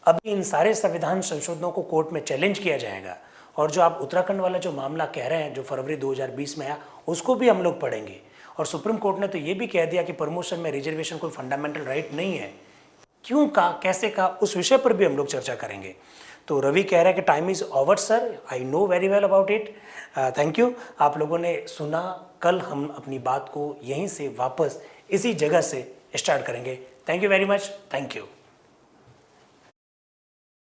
अभी इन सारे संविधान संशोधनों को कोर्ट में चैलेंज किया जाएगा, और जो आप उत्तराखंड वाला जो मामला कह रहे हैं जो फरवरी 2020 में आया, उसको भी हम लोग पढ़ेंगे। और सुप्रीम कोर्ट ने तो ये भी कह दिया कि प्रमोशन में रिजर्वेशन कोई फंडामेंटल राइट नहीं है। क्यों का, कैसे का, उस विषय पर भी हम लोग चर्चा करेंगे। तो रवि कह रहा है कि time is over sir, I know very well about it. Thank you, आप लोगों ने सुना। कल हम अपनी बात को यहीं से वापस इसी जगह से स्टार्ट करेंगे। Thank you very much, thank you.